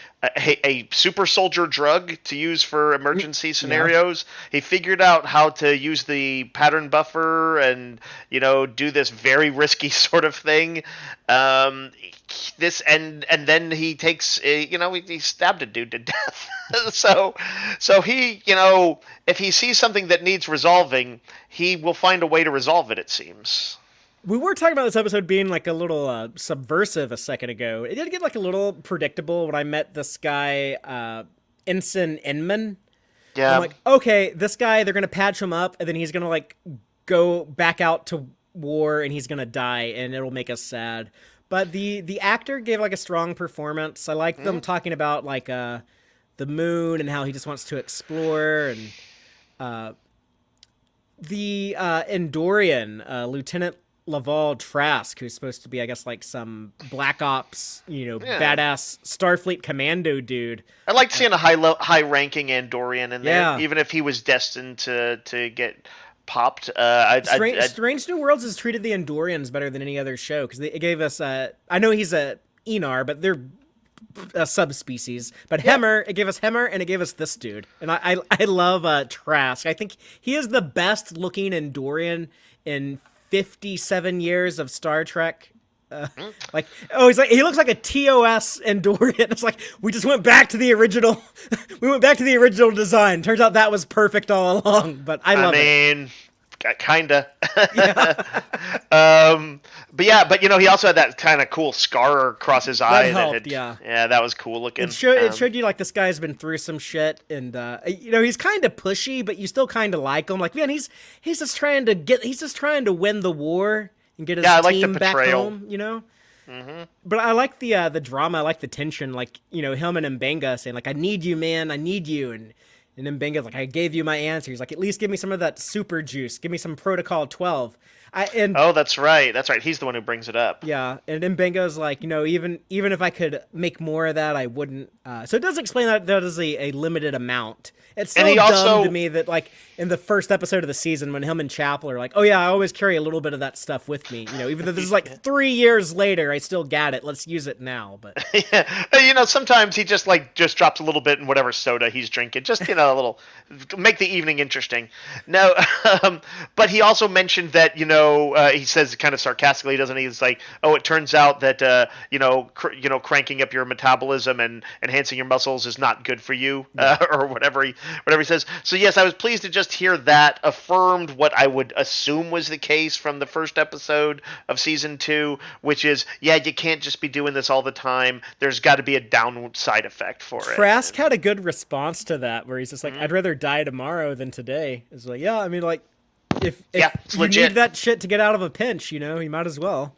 super soldier drug to use for emergency Yeah. scenarios. He figured out how to use the pattern buffer and do this very risky sort of thing. This and then he takes he stabbed a dude to death. so he if he sees something that needs resolving, he will find a way to resolve it. It seems. We were talking about this episode being like a little subversive a second ago. It did get like a little predictable when I met this guy, Ensign Inman. I'm Yeah. like, okay, this guy, they're gonna patch him up, and then he's gonna like go back out to war, and he's gonna die, and it'll make us sad. But the actor gave like a strong performance. I like them talking about like the moon and how he just wants to explore, and the Andorian Lieutenant Laval Trask, who's supposed to be, I guess, like some Black Ops, Yeah. badass Starfleet commando dude. I liked seeing a high ranking Andorian in there, Yeah. even if he was destined to get popped. Strange New Worlds has treated the Andorians better than any other show because it gave us. I know he's a Enar, but they're a subspecies. But Yeah. Hemmer, it gave us Hemmer, and it gave us this dude. And I love Trask. I think he is the best looking Andorian in 57 years of Star Trek. Like, oh, he looks like a TOS Andorian. It's like we just went back to the original. We went back to the original design. Turns out that was perfect all along. But I love it. mean, kinda. Yeah. But he also had that kind of cool scar across his eye. Helped, yeah. Yeah, that was cool looking. It showed you like this guy's been through some shit, and he's kind of pushy, but you still kind of like him. Like, man, he's just trying to win the war and get his Yeah, I like the team back portrayal. home. But I like the drama. I like the tension. Like, him and Mbenga saying like, "I need you, man. I need you," and Mbenga's like, "I gave you my answer." He's like, "At least give me some of that super juice. Give me some Protocol 12." Oh, that's right. That's right. He's the one who brings it up. Yeah, and then Bengo's like, even if I could make more of that, I wouldn't. So it does explain that is a limited amount. It's still he dumb also- to me that like in the first episode of the season when him and Chapel are like, "Oh yeah, I always carry a little bit of that stuff with me." Even though this is like 3 years later, I still got it. Let's use it now. But Yeah. Sometimes he just drops a little bit in whatever soda he's drinking, just a little, make the evening interesting. No, but he also mentioned that he says kind of sarcastically, doesn't he? He's like, "Oh, it turns out that cranking up your metabolism and enhancing your muscles is not good for you," or whatever he says. So yes, I was pleased to just hear that affirmed what I would assume was the case from the first episode of season 2, which is, yeah, you can't just be doing this all the time. There's got to be a downside effect for it. Trask had a good response to that, where he's just like, "I'd rather die tomorrow than today." It's like, yeah, I mean, like, if it's you legit. need that shit to get out of a pinch, you might as well.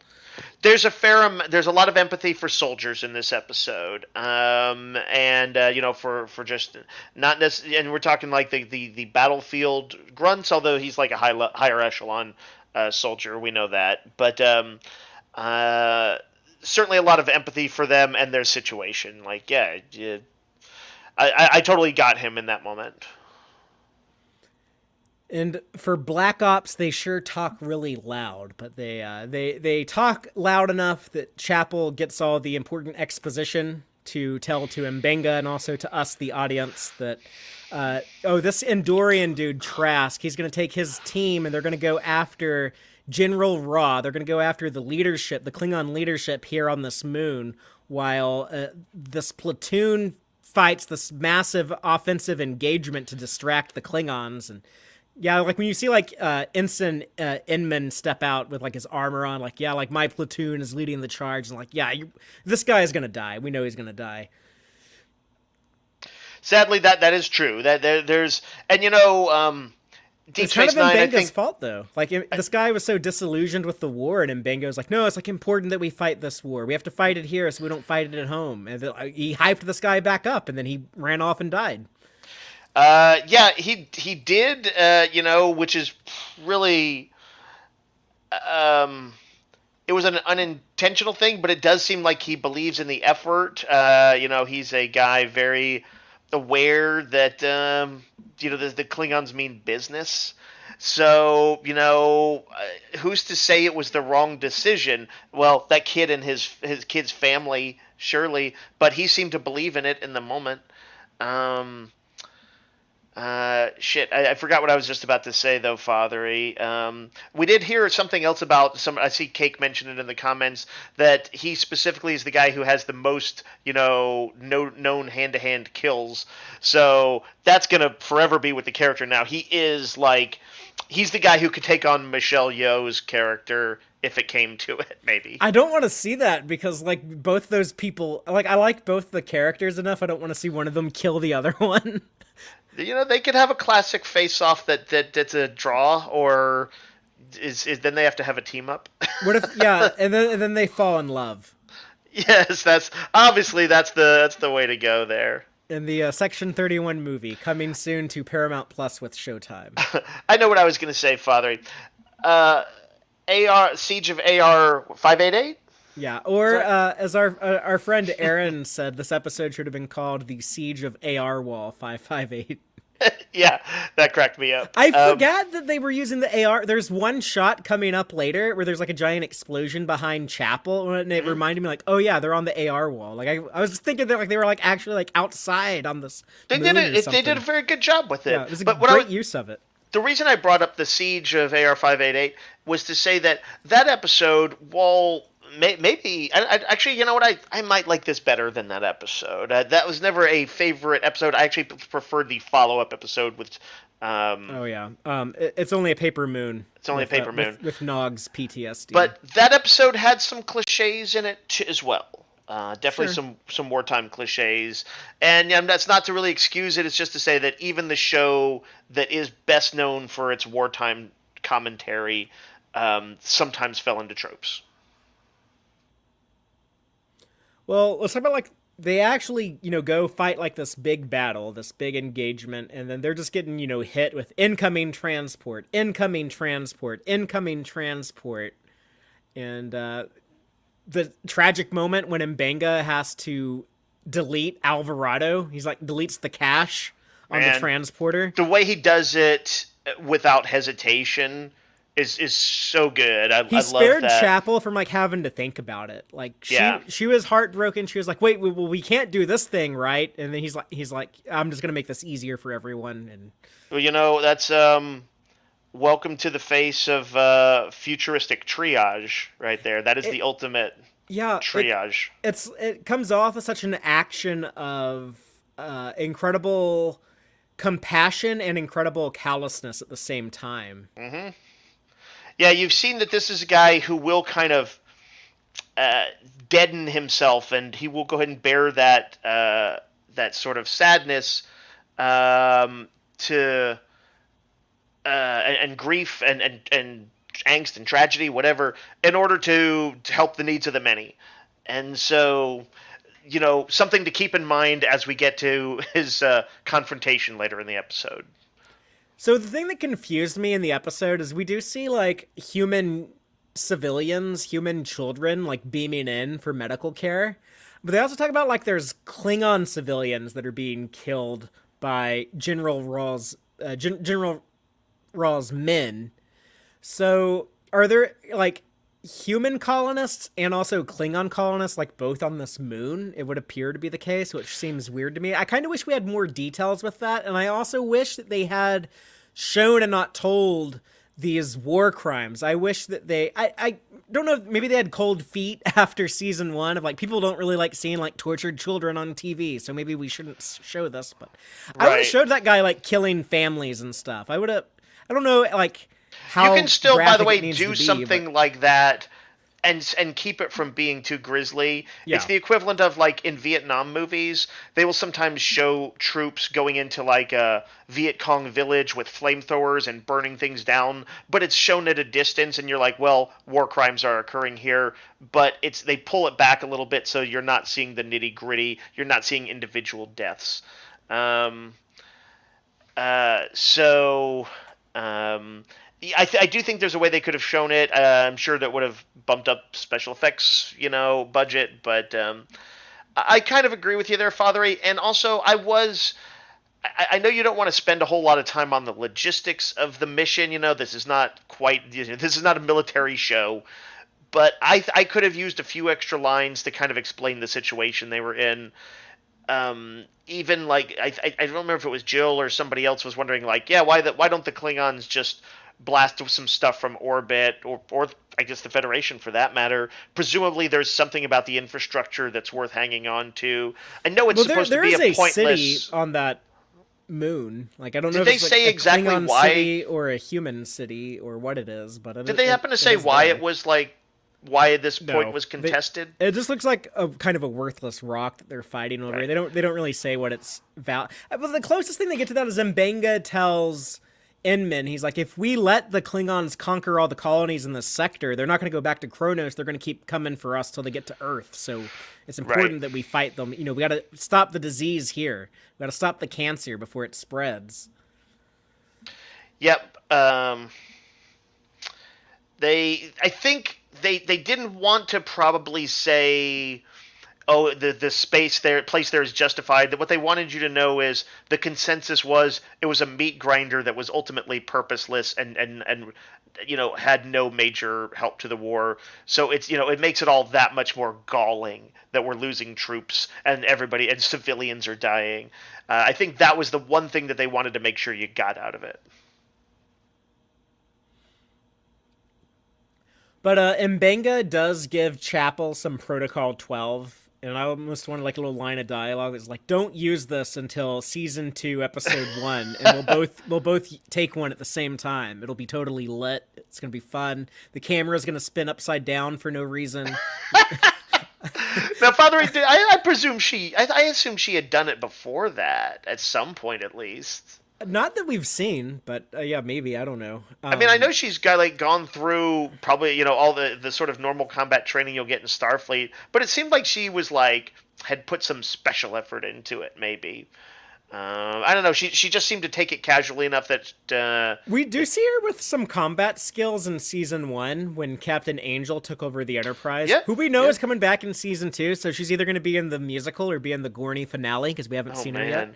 There's a lot of empathy for soldiers in this episode, and for just not necessarily, and we're talking like the battlefield grunts, although he's like a higher echelon soldier, we know that, but certainly a lot of empathy for them and their situation. Like, yeah, I totally got him in that moment. And for Black Ops, they sure talk really loud, but they talk loud enough that Chapel gets all the important exposition to tell to Mbenga and also to us, the audience, that this Andorian dude Trask, he's going to take his team and they're going to go after General Ra. They're going to go after the leadership, the Klingon leadership here on this moon, while this platoon fights this massive offensive engagement to distract the Klingons. And yeah, like when you see like Ensign Inman step out with like his armor on, like, yeah, like my platoon is leading the charge, and like, yeah, this guy is gonna die. We know he's gonna die. Sadly, that is true. That there's and Deep It's kind Space of Nine, I Mbenga's think. fault though. Like this guy was so disillusioned with the war, and Mbenga's like, no, it's like important that we fight this war. We have to fight it here, so we don't fight it at home. And he hyped this guy back up, and then he ran off and died. Yeah, he did, which is really, it was an unintentional thing, but it does seem like he believes in the effort. He's a guy very aware that the Klingons mean business. So who's to say it was the wrong decision? Well, that kid and his kid's family surely, but he seemed to believe in it in the moment. Um, shit, I forgot what I was just about to say though, Fathery. We did hear something else about some. I see Cake mentioned it in the comments that he specifically is the guy who has the most, no known hand-to-hand kills. So that's gonna forever be with the character now. He's the guy who could take on Michelle Yeoh's character if it came to it, maybe. I don't want to see that because like both those people, like I like both the characters enough. I don't want to see one of them kill the other one. They could have a classic face-off that's a draw, or is then they have to have a team up. What if yeah, and then they fall in love. Yes, that's the way to go there. In the Section 31 movie coming soon to Paramount Plus with Showtime. I know what I was going to say, Father. Uh, AR Siege of AR 588. Yeah, or as our friend Aaron said, this episode should have been called The Siege of AR Wall 558. Yeah, that cracked me up. I forgot that they were using the AR. There's one shot coming up later where there's like a giant explosion behind Chapel, and it reminded me like, oh yeah, they're on the AR wall. Like I was thinking that like they were like actually like outside on this. They moon did it. or something. They did a very good job with it. Yeah, it was a but great use of it. The reason I brought up the Siege of AR 588 was to say that episode, while maybe actually, you know what, I might like this better than that episode. That was never a favorite episode. I actually preferred the follow-up episode with oh yeah, it's only a paper moon. It's only a paper moon with Nog's PTSD. But that episode had some cliches in it as well. Definitely Sure. some wartime cliches, and that's not to really excuse it. It's just to say that even the show that is best known for its wartime commentary sometimes fell into tropes. Well, let's talk about like they actually, go fight like this big battle, this big engagement, and then they're just getting, hit with incoming transport, incoming transport, incoming transport. And the tragic moment when Mbenga has to delete Alvarado, he's like deletes the cache on the transporter. The way he does it without hesitation is so good. I He spared love that. Chapel from like having to think about it. Like Yeah. she was heartbroken. She was like, "Wait, we can't do this thing, right?" And then he's like, "I'm just gonna make this easier for everyone." And Well, that's welcome to the face of futuristic triage right there. That is the ultimate yeah, triage. it comes off as such an action of incredible compassion and incredible callousness at the same time. Mm-hmm. Yeah, you've seen that this is a guy who will kind of deaden himself, and he will go ahead and bear that sort of sadness to and grief and angst and tragedy, whatever, in order to help the needs of the many. And so, something to keep in mind as we get to his confrontation later in the episode. So the thing that confused me in the episode is we do see like human civilians, human children like beaming in for medical care. But they also talk about like there's Klingon civilians that are being killed by General Raw's men. So are there like human colonists and also Klingon colonists like both on this moon? It would appear to be the case, which seems weird to me. I kind of wish we had more details with that, and I also wish that they had shown and not told these war crimes. I wish that I don't know, maybe they had cold feet after season 1 of like people don't really like seeing like tortured children on TV, so maybe we shouldn't show this, but I would have showed that guy like killing families and stuff. I don't know like how you can still, by the way, graphic it needs do to be, something but like that and keep it from being too grisly. Yeah. It's the equivalent of like in Vietnam movies, they will sometimes show troops going into like a Viet Cong village with flamethrowers and burning things down, but it's shown at a distance and you're like, well, war crimes are occurring here, but they pull it back a little bit so you're not seeing the nitty-gritty, you're not seeing individual deaths. I do think there's a way they could have shown it. I'm sure that would have bumped up special effects, budget. But I kind of agree with you there, Fathery. And also, I know you don't want to spend a whole lot of time on the logistics of the mission. This is not quite. This is not a military show. But I could have used a few extra lines to kind of explain the situation they were in. Even like I don't remember if it was Jill or somebody else was wondering like, yeah, why don't the Klingons just blast some stuff from orbit, or I guess the Federation for that matter. Presumably there's something about the infrastructure that's worth hanging on to. I know it's supposed to be a pointless city on that moon. Like, I don't know Did if they it's like say a exactly Klingon why city or a human city or what it is, but did they happen to say why it was like why this point was contested? It just looks like a kind of a worthless rock that they're fighting over. Right. They don't really say what it's about. But the closest thing they get to that is M'Benga tells Inman, he's like, if we let the Klingons conquer all the colonies in this sector, they're not going to go back to Kronos. They're going to keep coming for us till they get to Earth. So it's important that we fight them. We got to stop the disease here. We got to stop the cancer before it spreads. Yep. I think they didn't want to probably say, oh, the place there is justified. What they wanted you to know is the consensus was it was a meat grinder that was ultimately purposeless and had no major help to the war. So it's it makes it all that much more galling that we're losing troops and everybody and civilians are dying. I think that was the one thing that they wanted to make sure you got out of it. But M'Benga does give Chapel some Protocol 12, and I almost wanted like a little line of dialogue that's like, "Don't use this until season 2, episode 1, and we'll both take one at the same time. It'll be totally lit. It's gonna be fun. The camera's gonna spin upside down for no reason." Now, Father, I presume I assume she had done it before that at some point at least. Not that we've seen, but yeah, maybe. I don't know. I mean, I know she's gone through probably all the sort of normal combat training you'll get in Starfleet, but it seemed like she was had put some special effort into it. Maybe I don't know. She just seemed to take it casually enough that we do see her with some combat skills in season 1 when Captain Angel took over the Enterprise. Who we know is coming back in season 2, so she's either going to be in the musical or be in the Gorney finale because we haven't seen her yet.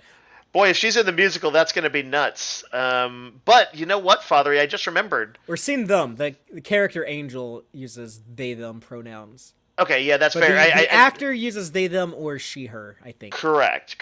Boy, if she's in the musical, that's going to be nuts. But you know what, Father? I just remembered. We're seeing them. The character Angel uses they, them pronouns. Okay, yeah, that's but fair. The actor uses they, them, or she, her, I think. Correct.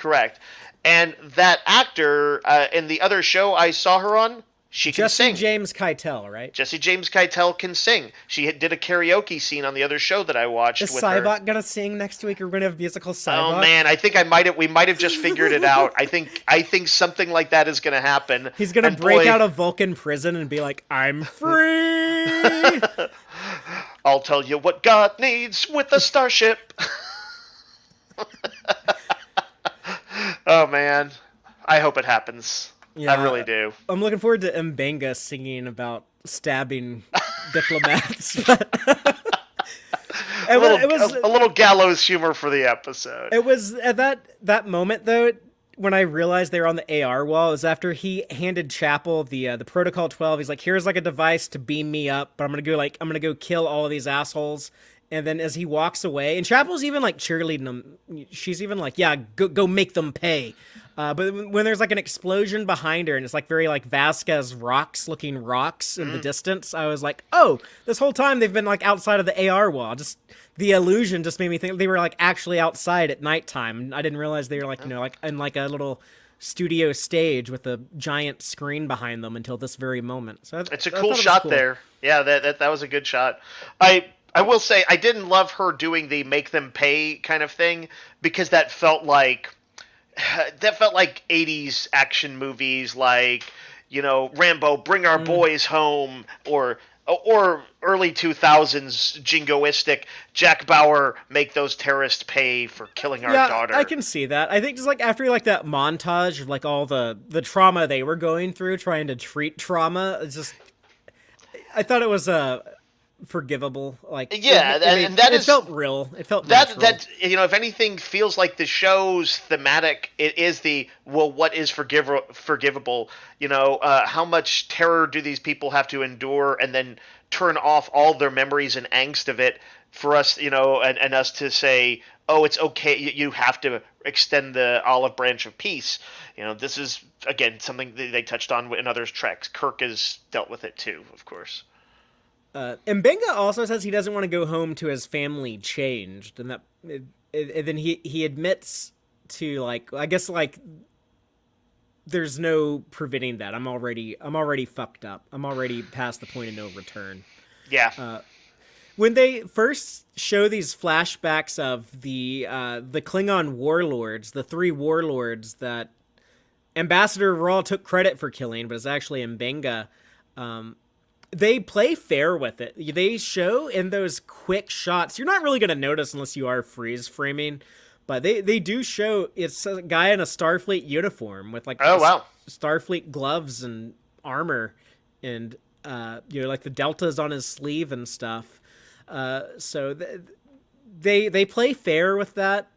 And that actor, in the other show I saw her on, she can sing. Jesse James Keitel, right? Jesse James Keitel can sing. She did a karaoke scene on the other show that I watched with her. Is Cybok gonna sing next week? We're gonna have musical Cybok. Oh man, I think we might have just figured it out. I think something like that is gonna happen. He's gonna break out of Vulcan prison and be like, "I'm free." I'll tell you what God needs with a starship. Oh man, I hope it happens. Yeah, I really do. I'm looking forward to M'Benga singing about stabbing diplomats. A little gallows humor for the episode. It was at that moment though when I realized they were on the AR wall. It was after he handed Chapel the Protocol 12. He's like, "Here's like a device to beam me up, but I'm gonna go kill all of these assholes." And then as he walks away, and Chapel's even like cheerleading him. She's even like, "Yeah, go make them pay." But when there's like an explosion behind her and it's like very like Vasquez looking rocks in the distance, I was like, oh, this whole time they've been like outside of the AR wall. Just the illusion just made me think they were like actually outside at nighttime. I didn't realize they were like, like in like a little studio stage with a giant screen behind them until this very moment. So it's a cool shot there. Yeah, that was a good shot. I will say I didn't love her doing the make them pay kind of thing because that felt like 80s action movies like, Rambo, Bring Our Boys Home, or early 2000s jingoistic Jack Bauer, make those terrorists pay for killing our daughter. I can see that. I think just like after like that montage of like all the trauma they were going through trying to treat trauma, it's just I thought it was forgivable. Like it felt real. It felt natural. That if anything feels like the show's thematic, it is what is forgivable. How much terror do these people have to endure and then turn off all their memories and angst of it for us, and us to say, oh, it's okay. You have to extend the olive branch of peace. This is again something they touched on in other treks. Kirk has dealt with it too, of course. Mbenga also says he doesn't want to go home to his family changed, and then he admits to, like, I guess, like, there's no preventing that. I'm already fucked up. I'm already past the point of no return. Yeah. When they first show these flashbacks of the Klingon warlords, the 3 warlords that Ambassador Raw took credit for killing, but it's actually Mbenga, they play fair with it. They show in those quick shots. You're not really going to notice unless you are freeze framing, but they do show it's a guy in a Starfleet uniform with, like, wow, Starfleet gloves and armor, and like the deltas on his sleeve and stuff. So they play fair with that.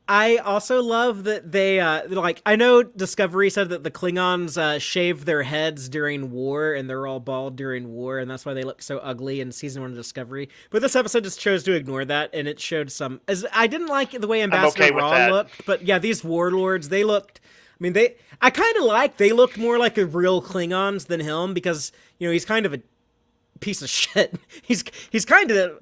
I also love that they, like, I know Discovery said that the Klingons shave their heads during war, and they're all bald during war, and that's why they look so ugly in season 1 of Discovery. But this episode just chose to ignore that, and it showed some. I didn't like the way Ambassador Raw looked, but yeah, these warlords, they looked. I mean, I kind of they looked more like the real Klingons than him, because he's kind of a piece of shit. He's kind of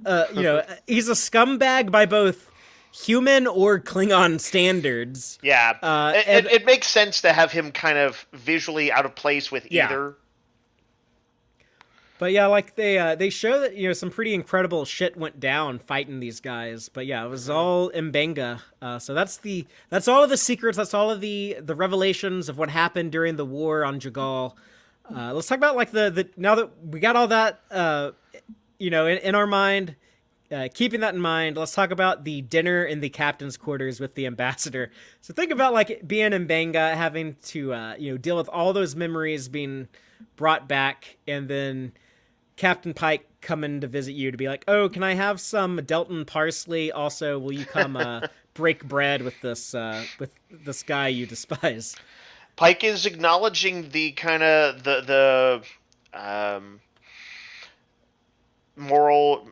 he's a scumbag by both human or Klingon standards. Yeah. It makes sense to have him kind of visually out of place with either. But yeah, like they show that some pretty incredible shit went down fighting these guys. But yeah, it was all Mbenga. So that's all of the secrets. That's all of the revelations of what happened during the war on Jagal. Let's talk about, like, the now that we got all that in our mind. Keeping that in mind, let's talk about the dinner in the captain's quarters with the ambassador. So think about, like, being in Mbenga, having to deal with all those memories being brought back, and then Captain Pike coming to visit you to be like, oh, can I have some Delton parsley? Also, will you come break bread with this guy you despise? Pike is acknowledging the kind of the moral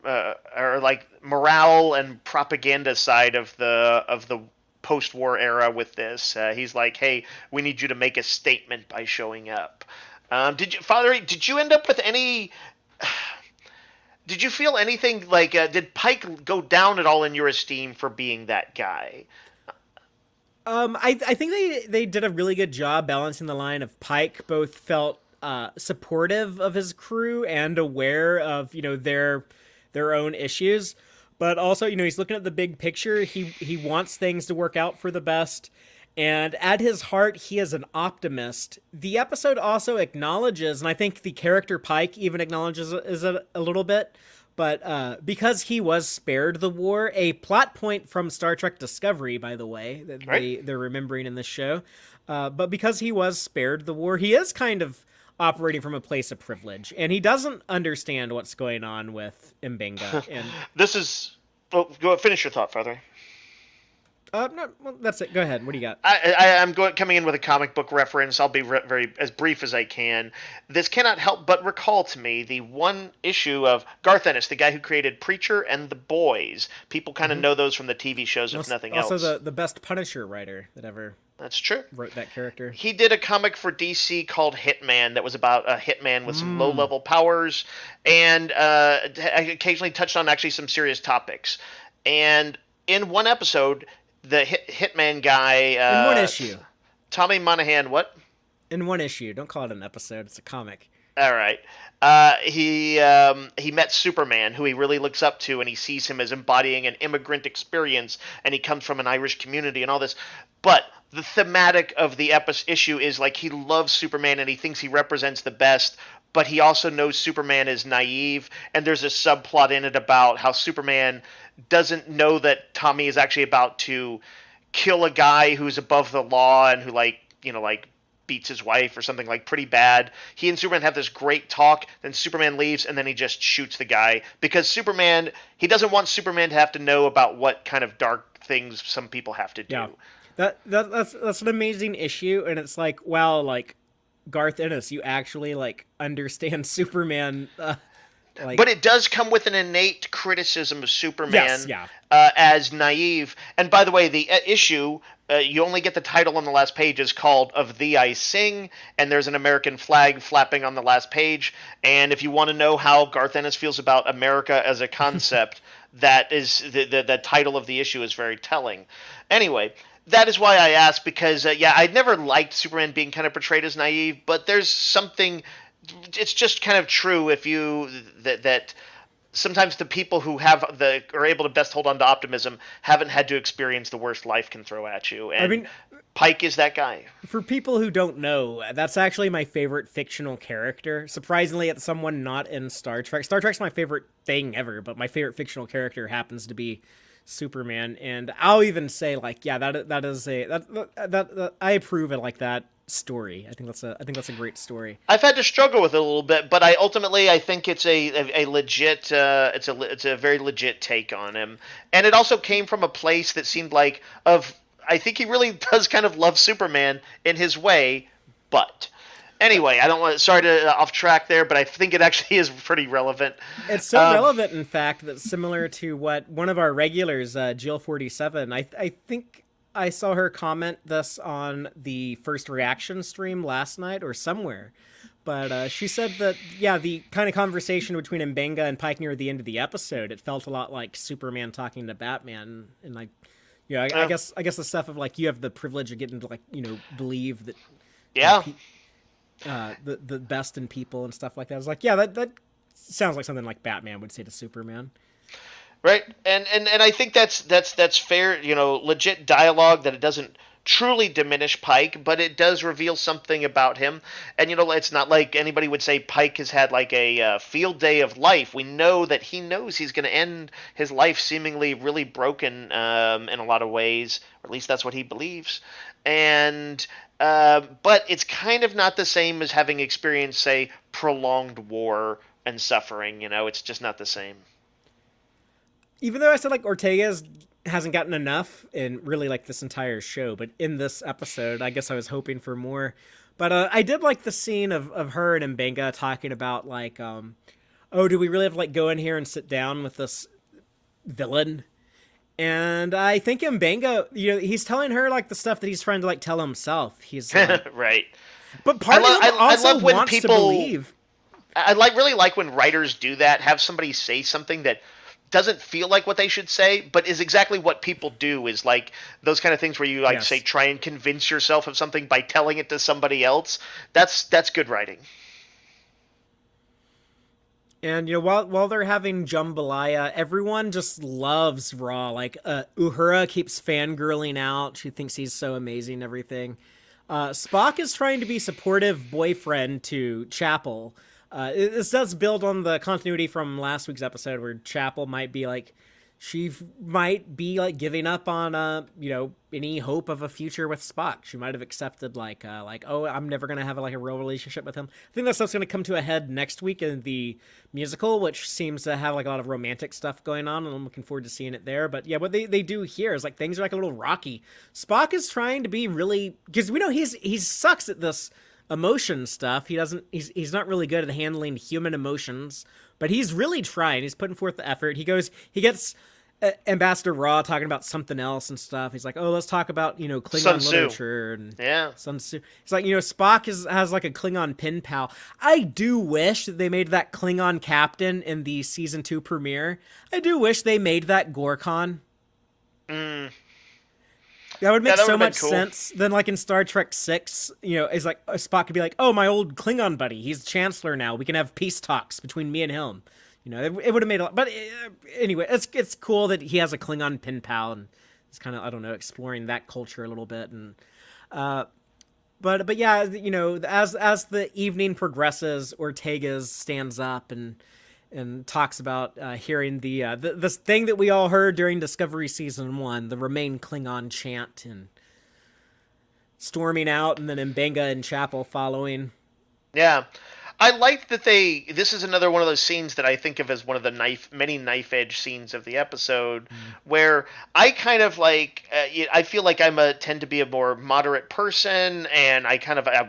or, like, morale and propaganda side of the post-war era with this. He's like, hey, we need you to make a statement by showing up. Did you end up with any? Did you feel anything like? Did Pike go down at all in your esteem for being that guy? I think they did a really good job balancing the line of Pike both felt supportive of his crew and aware of their own issues, but also he's looking at the big picture. He wants things to work out for the best, and at his heart he is an optimist. The episode also acknowledges, and I think the character Pike even acknowledges it a little bit, but because he was spared the war, a plot point from Star Trek Discovery, by the way, that they're remembering in this show, but because he was spared the war, he is kind of operating from a place of privilege, and he doesn't understand what's going on with Mbenga. And this is. Well, go finish your thought, Father. No, well, that's it. Go ahead. What do you got? I'm coming in with a comic book reference. I'll be very as brief as I can. This cannot help but recall to me the one issue of Garth Ennis, the guy who created Preacher and The Boys. People kind of know those from the TV shows, if nothing else. Also, the best Punisher writer that ever. That's true. Wrote that character. He did a comic for DC called Hitman that was about a hitman with some low-level powers, and occasionally touched on actually some serious topics. And in one episode, the Hitman guy... in one issue. Tommy Monahan, what? In one issue. Don't call it an episode. It's a comic. All right. He met Superman, who he really looks up to, and he sees him as embodying an immigrant experience, and he comes from an Irish community and all this. But the thematic of the issue is, like, he loves Superman and he thinks he represents the best, but he also knows Superman is naive, and there's a subplot in it about how Superman doesn't know that Tommy is actually about to kill a guy who's above the law and who, like, beats his wife or something, like, pretty bad. He and Superman have this great talk, then Superman leaves, and then he just shoots the guy because he doesn't want Superman to have to know about what kind of dark things some people have to do. Yeah. That's an amazing issue, and it's like, wow, like, Garth Ennis, you actually, like, understand Superman Like, But it does come with an innate criticism of yes, Superman yeah. as naive. And by the way, the issue, you only get the title on the last page, is called Of Thee I Sing, and there's an American flag flapping on the last page. And if you want to know how Garth Ennis feels about America as a concept, that is the title of the issue is very telling. Anyway, that is why I asked, because yeah, I'd never liked Superman being kind of portrayed as naive, but there's something. It's just kind of true if you that sometimes the people who are able to best hold on to optimism haven't had to experience the worst life can throw at you, I and mean, Pike is that guy. for people who don't know, that's actually my favorite fictional character. Surprisingly, it's someone not in Star Trek. Star Trek's my favorite thing ever, but my favorite fictional character happens to be Superman. And I'll even say, like, yeah, that is that I approve of like that story. I think that's a great story. I've had to struggle with it a little bit, but I think it's a legit it's a very legit take on him, and it also came from a place that seemed like of I think he really does kind of love Superman in his way, but anyway, I don't want sorry to off track there, but I think it actually is pretty relevant. It's so relevant, in fact, that similar to what one of our regulars, Jill 47, I think I saw her comment this on the first reaction stream last night or somewhere. But she said that, yeah, the kind of conversation between Mbenga and Pike near the end of the episode, it felt a lot like Superman talking to Batman. And, like, you know, I guess the stuff of, like, you have the privilege of getting to, like, you know, believe that Yeah. the best in people and stuff like that. I was like, yeah, that sounds like something like Batman would say to Superman. Right, and I think that's fair. You know, legit dialogue that it doesn't truly diminish Pike, but it does reveal something about him. And you know, it's not like anybody would say Pike has had like a field day of life. We know that he knows he's going to end his life seemingly really broken in a lot of ways, or at least that's what he believes. And but it's kind of not the same as having experienced, say, prolonged war and suffering. You know, it's just not the same. Even though I said like Ortega's hasn't gotten enough in really like this entire show, but in this episode, I guess I was hoping for more. But I did like the scene of her and Mbenga talking about like, oh, do we really have to like go in here and sit down with this villain? And I think Mbenga, you know, he's telling her like the stuff that he's trying to like tell himself. He's like, right. but part of him also love when wants people, to believe. I really like when writers do that. Have somebody say something that doesn't feel like what they should say, but is exactly what people do. Is like those kind of things where you like Yes. say try and convince yourself of something by telling it to somebody else. That's good writing. And you know, while they're having jambalaya, everyone just loves Raw. Like Uhura keeps fangirling out; she thinks he's so amazing, and everything. Spock is trying to be supportive boyfriend to Chapel. This does build on the continuity from last week's episode, where Chapel might be like, she might be like giving up on you know, any hope of a future with Spock. She might have accepted like oh, I'm never gonna have like a real relationship with him. I think that stuff's gonna come to a head next week in the musical, which seems to have like a lot of romantic stuff going on, and I'm looking forward to seeing it there. But yeah, what they do here is like things are like a little rocky. Spock is trying to be really, because we know he sucks at this emotion stuff. He's not really good at handling human emotions, but he's really trying. He's putting forth the effort. He gets Ambassador Raw talking about something else and stuff. He's like, oh, let's talk about, you know, Klingon literature and Sun Tzu. It's like, you know, Spock has like a Klingon pen pal. I do wish that they made that Klingon captain in the season 2 premiere. I do wish they made that Gorkon. That would make so much sense. Then, like in Star Trek 6, you know, is like Spock could be like, "Oh, my old Klingon buddy, he's Chancellor now. We can have peace talks between me and him." You know, it would have made a lot. But anyway, it's cool that he has a Klingon pen pal, and it's kind of, I don't know, exploring that culture a little bit. And but yeah, you know, as the evening progresses, Ortega stands up and talks about hearing this thing that we all heard during Discovery Season 1, the Remain Klingon chant, and storming out, and then Mbenga and Chapel following. Yeah. I like that this is another one of those scenes that I think of as one of the many knife edge scenes of the episode, where I kind of like, I feel like tend to be a more moderate person, and I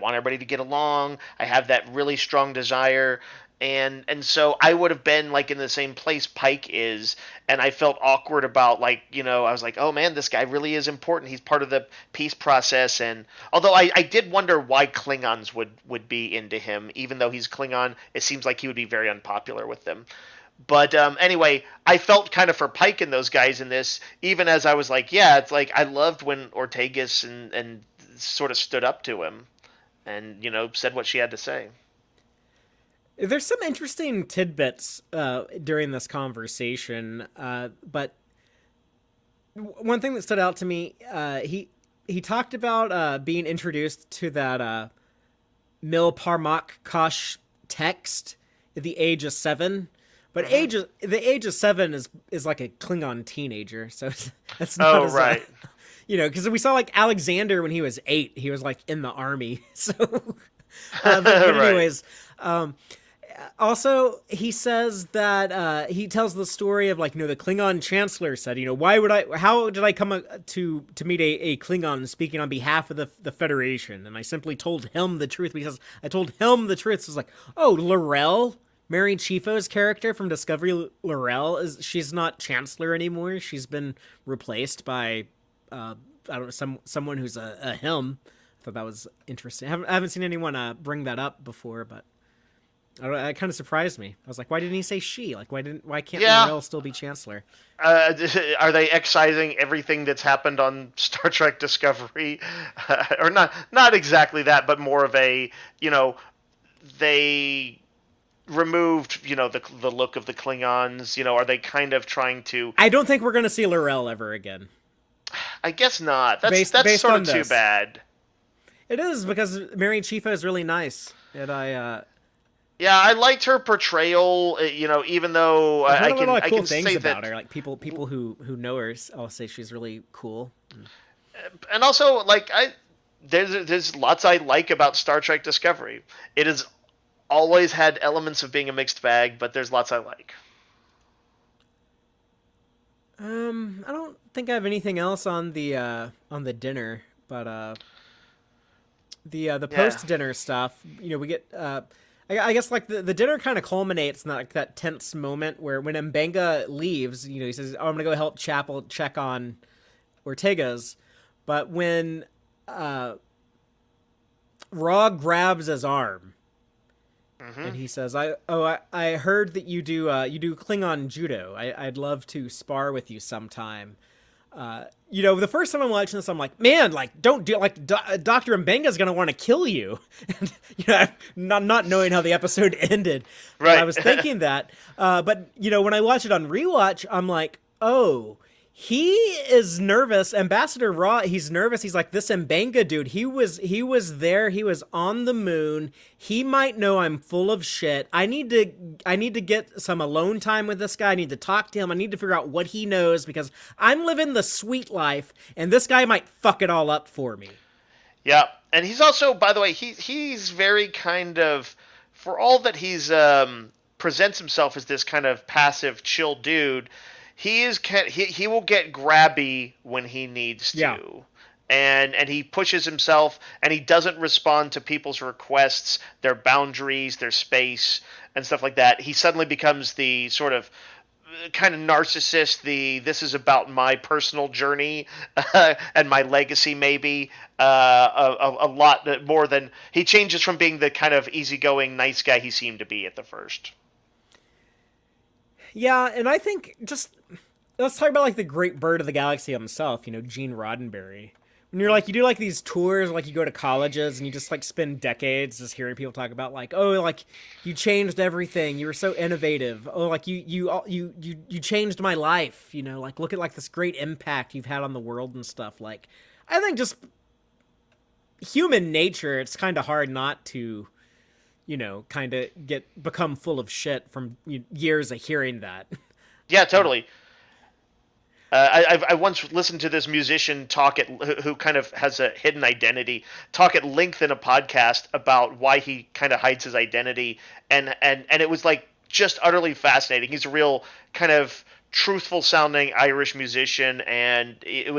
want everybody to get along. I have that really strong desire. and so I would have been like in the same place Pike is, and I felt awkward about like I was like, oh man, this guy really is important. He's part of the peace process, and although I did wonder why Klingons would be into him, even though he's Klingon, it seems like he would be very unpopular with them. But anyway, I felt kind of for Pike and those guys in this, even as I was like, yeah, it's like I loved when Ortegas and sort of stood up to him and said what she had to say. There's some interesting tidbits during this conversation, but one thing that stood out to me, he talked about being introduced to that Mil Parmak Kosh text at the age of 7. But the age of 7 is like a Klingon teenager, so that's not Oh, as right. because we saw like Alexander when he was 8, he was like in the army. So, but Right. anyways, also he says that he tells the story of like the Klingon chancellor said how did I come to meet a Klingon speaking on behalf of the Federation, and I simply told him the truth because I told him the truth. So it's like, oh, Laurel. Mary Chieffo's character from Discovery, Laurel, she's not Chancellor anymore. She's been replaced by I don't know, someone who's a him. I thought that was interesting. I haven't seen anyone bring that up before, but it kind of surprised me. I was like, why didn't he say she? Like, why can't Yeah. Laurel still be Chancellor? Are they excising everything that's happened on Star Trek Discovery, or not exactly that, but more of a they removed the look of the Klingons. Are they kind of trying to? I don't think we're going to see Laurel ever again. I guess not. Based That's sort on of too this. bad. It is, because Mary Chieffo is really nice, and Yeah, I liked her portrayal. Even though I've I heard a can lot of I cool can things say about that, her. Like people who know her all say she's really cool. and also like there's lots I like about Star Trek Discovery. It has always had elements of being a mixed bag, but there's lots I like. I don't think I have anything else on the dinner, but the Yeah. post dinner stuff. We get I guess like the dinner kind of culminates in like that tense moment where when Mbenga leaves, he says, "Oh, I'm gonna go help Chapel check on Ortega's," but when Raw grabs his arm. And he says, I heard that you do Klingon judo. I'd love to spar with you sometime." The first time I'm watching this, I'm like, man, like don't do like Dr. Mbenga's gonna want to kill you. And, not knowing how the episode ended, Right. I was thinking that. But when I watch it on rewatch, I'm like, oh. He is nervous. Ambassador Raw, he's nervous. He's like, this Mbenga dude, he was there. He was on the moon. He might know I'm full of shit. I need to get some alone time with this guy. I need to talk to him. I need to figure out what he knows, because I'm living the sweet life and this guy might fuck it all up for me. Yeah, and he's also, by the way, he's very kind of, for all that he's presents himself as this kind of passive, chill dude. He will get grabby when he needs to. Yeah. And he pushes himself, and he doesn't respond to people's requests, their boundaries, their space, and stuff like that. He suddenly becomes the sort of kind of narcissist, this is about my personal journey and my legacy, maybe a lot more than he changes from being the kind of easygoing nice guy he seemed to be at the first. Yeah, and I think let's talk about like the great Byrd of the galaxy himself, Gene Roddenberry. When you're like, you do like these tours, like you go to colleges and you just like spend decades just hearing people talk about like, oh, like you changed everything. You were so innovative. Oh, like you changed my life. Like look at like this great impact you've had on the world and stuff. Like, I think just human nature, it's kind of hard not to, kind of become full of shit from years of hearing that. Yeah, totally. I once listened to this musician talk who kind of has a hidden identity, talk at length in a podcast about why he kind of hides his identity, and it was like just utterly fascinating. He's a real kind of truthful sounding Irish musician, and it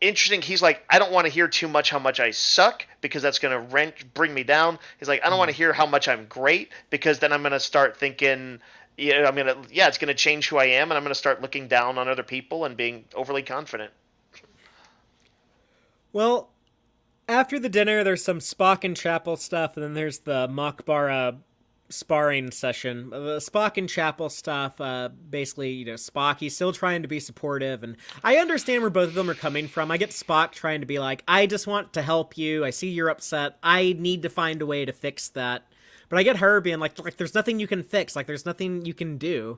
interesting. He's like, I don't want to hear too much how much I suck because that's going to bring me down. He's like, I don't want to hear how much I'm great because then I'm going to start thinking, it's going to change who I am, and I'm going to start looking down on other people and being overly confident. Well, after the dinner, there's some Spock and Chapel stuff, and then there's the Makbara sparring session. The Spock and Chapel stuff, basically, Spock, he's still trying to be supportive, and I understand where both of them are coming from. I get Spock trying to be like, I just want to help you. I see you're upset. I need to find a way to fix that. But I get her being like, there's nothing you can fix. Like, there's nothing you can do.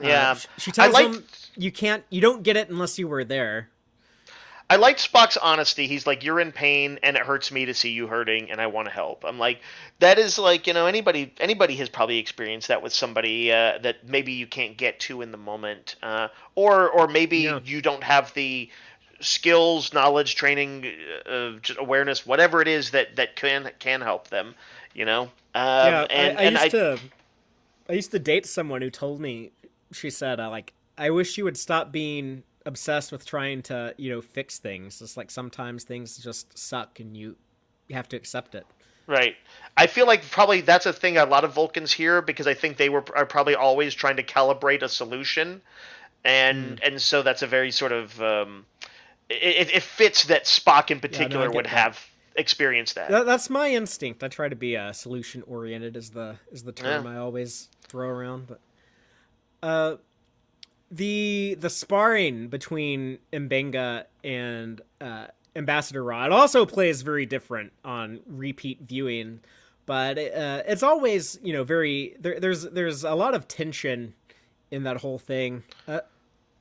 Yeah. She tells him, you don't get it unless you were there. I liked Spock's honesty. He's like, you're in pain, and it hurts me to see you hurting, and I want to help. I'm like, that is like, anybody has probably experienced that with somebody that maybe you can't get to in the moment, or maybe you don't have the skills, knowledge, training, just awareness, whatever it is that can help them. I used to date someone who told me, she said, I wish you would stop being obsessed with trying to, fix things. It's like sometimes things just suck and you have to accept it. Right. I feel like probably that's a thing a lot of Vulcans hear because I think are probably always trying to calibrate a solution. And so that's a very sort of it fits that Spock in particular would have experienced that. That's my instinct. I try to be solution oriented is the term I always throw around, but the sparring between M'Benga and Ambassador Ra, it also plays very different on repeat viewing, but it's always very there's a lot of tension in that whole thing.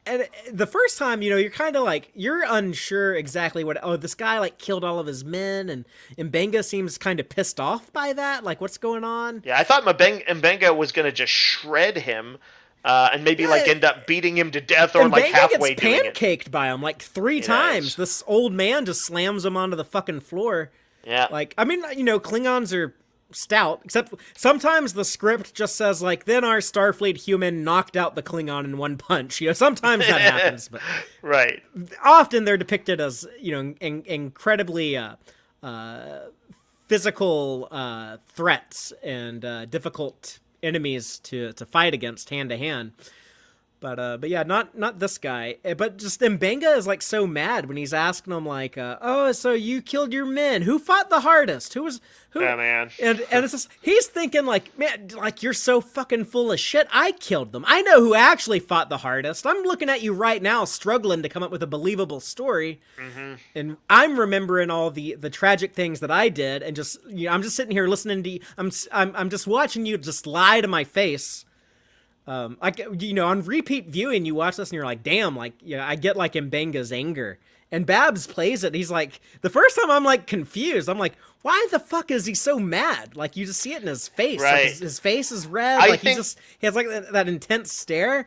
And the first time, you're kind of like, you're unsure exactly this guy killed all of his men, and M'Benga seems kind of pissed off by that. Like, what's going on? Yeah, I thought M'Benga was going to just shred him. And maybe end up beating him to death, or halfway doing it. Pancaked by him three times. Nice. This old man just slams him onto the fucking floor. Yeah. Klingons are stout, except sometimes the script just says then our Starfleet human knocked out the Klingon in one punch. Sometimes that happens, but right. Often they're depicted as incredibly physical threats and difficult enemies to fight against hand to hand. But yeah, not this guy. But just M'Benga is so mad when he's asking him so you killed your men. Who fought the hardest? Who? Yeah, man. And it's just, he's thinking man, you're so fucking full of shit. I killed them. I know who actually fought the hardest. I'm looking at you right now, struggling to come up with a believable story. Mm-hmm. And I'm remembering all the tragic things that I did, and just I'm just sitting here listening to you. I'm just watching you just lie to my face. On repeat viewing, you watch this and you're like, damn, I get M'Benga's anger. And Babs plays it. He's the first time I'm confused. I'm why the fuck is he so mad? You just see it in his face. Right. His face is red. He has that intense stare.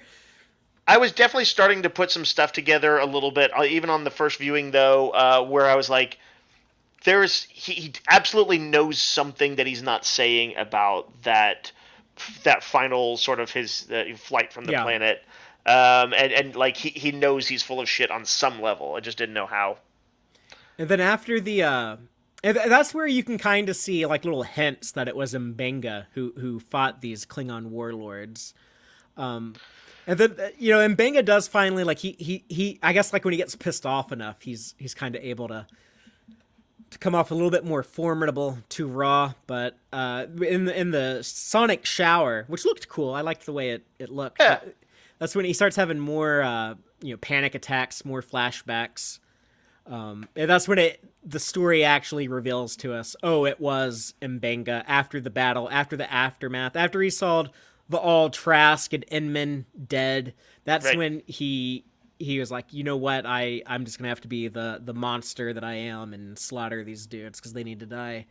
I was definitely starting to put some stuff together a little bit, even on the first viewing though, where I was he absolutely knows something that he's not saying about that final sort of his flight from the planet, and he knows he's full of shit on some level. I just didn't know how. And then after that's where you can kind of see little hints that it was M'Benga who fought these Klingon warlords. And then M'Benga does finally he I guess when he gets pissed off enough, he's kind of able to come off a little bit more formidable to Ra, but in the sonic shower, which looked cool, I liked the way it looked. Yeah. That's when he starts having more panic attacks, more flashbacks. And that's when the story actually reveals to us, it was M'Benga after the battle, after the aftermath, after he saw the all Trask and Inman dead. That's right. When he was like, you know what, I'm just gonna have to be the monster that I am and slaughter these dudes because they need to die.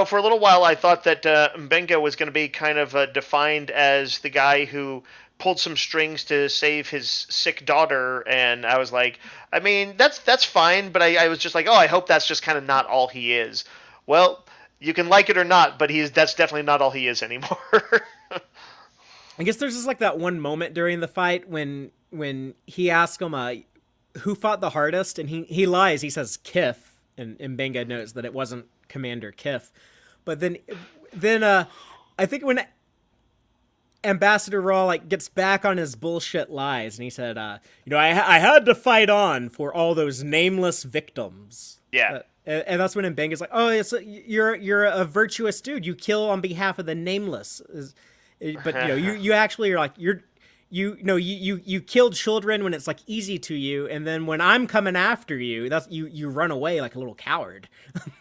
For a little while I thought that M'Benga was going to be kind of defined as the guy who pulled some strings to save his sick daughter, and I was like, I mean, that's fine, but I was just like, I hope that's just kind of not all he is. Well, you can like it or not, but that's definitely not all he is anymore. I guess there's just that one moment during the fight when he asks him, who fought the hardest, and he lies. He says Kif, and Mbenga knows that it wasn't Commander Kif. But then I think when Ambassador Raw like gets back on his bullshit lies, and he said, I had to fight on for all those nameless victims. Yeah. And that's when Mbenga's like, oh, you're a virtuous dude. You kill on behalf of the nameless. But you actually are like you kill children when it's like easy to you, and then when I'm coming after you, that's you run away like a little coward.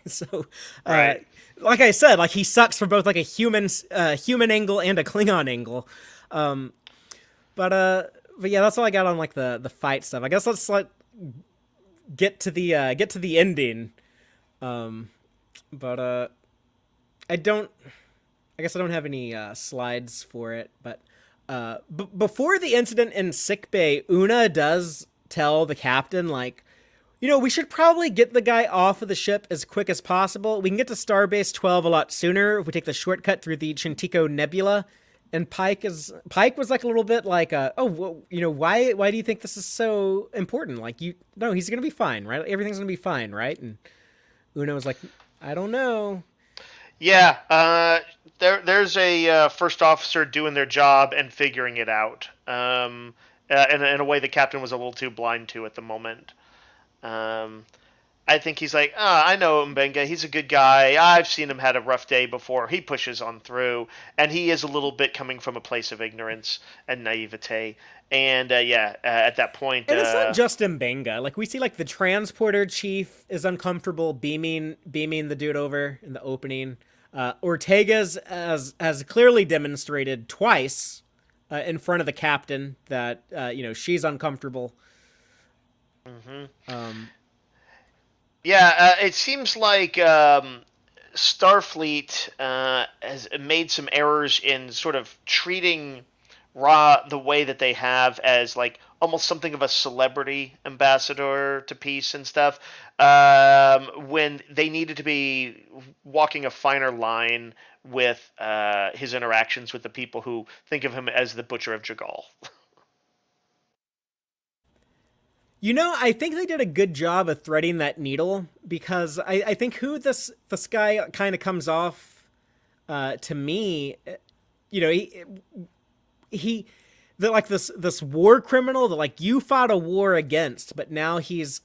So, Right. like I said, like he sucks from both like a human angle and a Klingon angle. But yeah, that's all I got on like the fight stuff. I guess let's like get to the ending. But I don't. I guess I don't have any slides for it, but before the incident in sickbay, Una does tell the captain, like, we should probably get the guy off of the ship as quick as possible. We can get to Starbase 12 a lot sooner if we take the shortcut through the Chintico Nebula. And Pike was like a little bit like, why do you think this is so important? Like, no, he's gonna be fine, right? Everything's gonna be fine, right? And Una was like, I don't know. Yeah, there's a first officer doing their job and figuring it out, in a way the captain was a little too blind to at the moment. I think he's like, I know Mbenga. He's a good guy. I've seen him had a rough day before. He pushes on through, and he is a little bit coming from a place of ignorance and naivete. And at that point, and it's not just Mbenga. Like we see, like the transporter chief is uncomfortable beaming the dude over in the opening. Ortega's has clearly demonstrated twice in front of the captain that she's uncomfortable. Mm-hmm. It seems like Starfleet has made some errors in sort of treating Ra the way that they have, as like almost something of a celebrity ambassador to peace and stuff, when they needed to be walking a finer line with his interactions with the people who think of him as the Butcher of Jagal. I think they did a good job of threading that needle, because I think who this guy kind of comes off to me, he like this war criminal that like you fought a war against, but now he's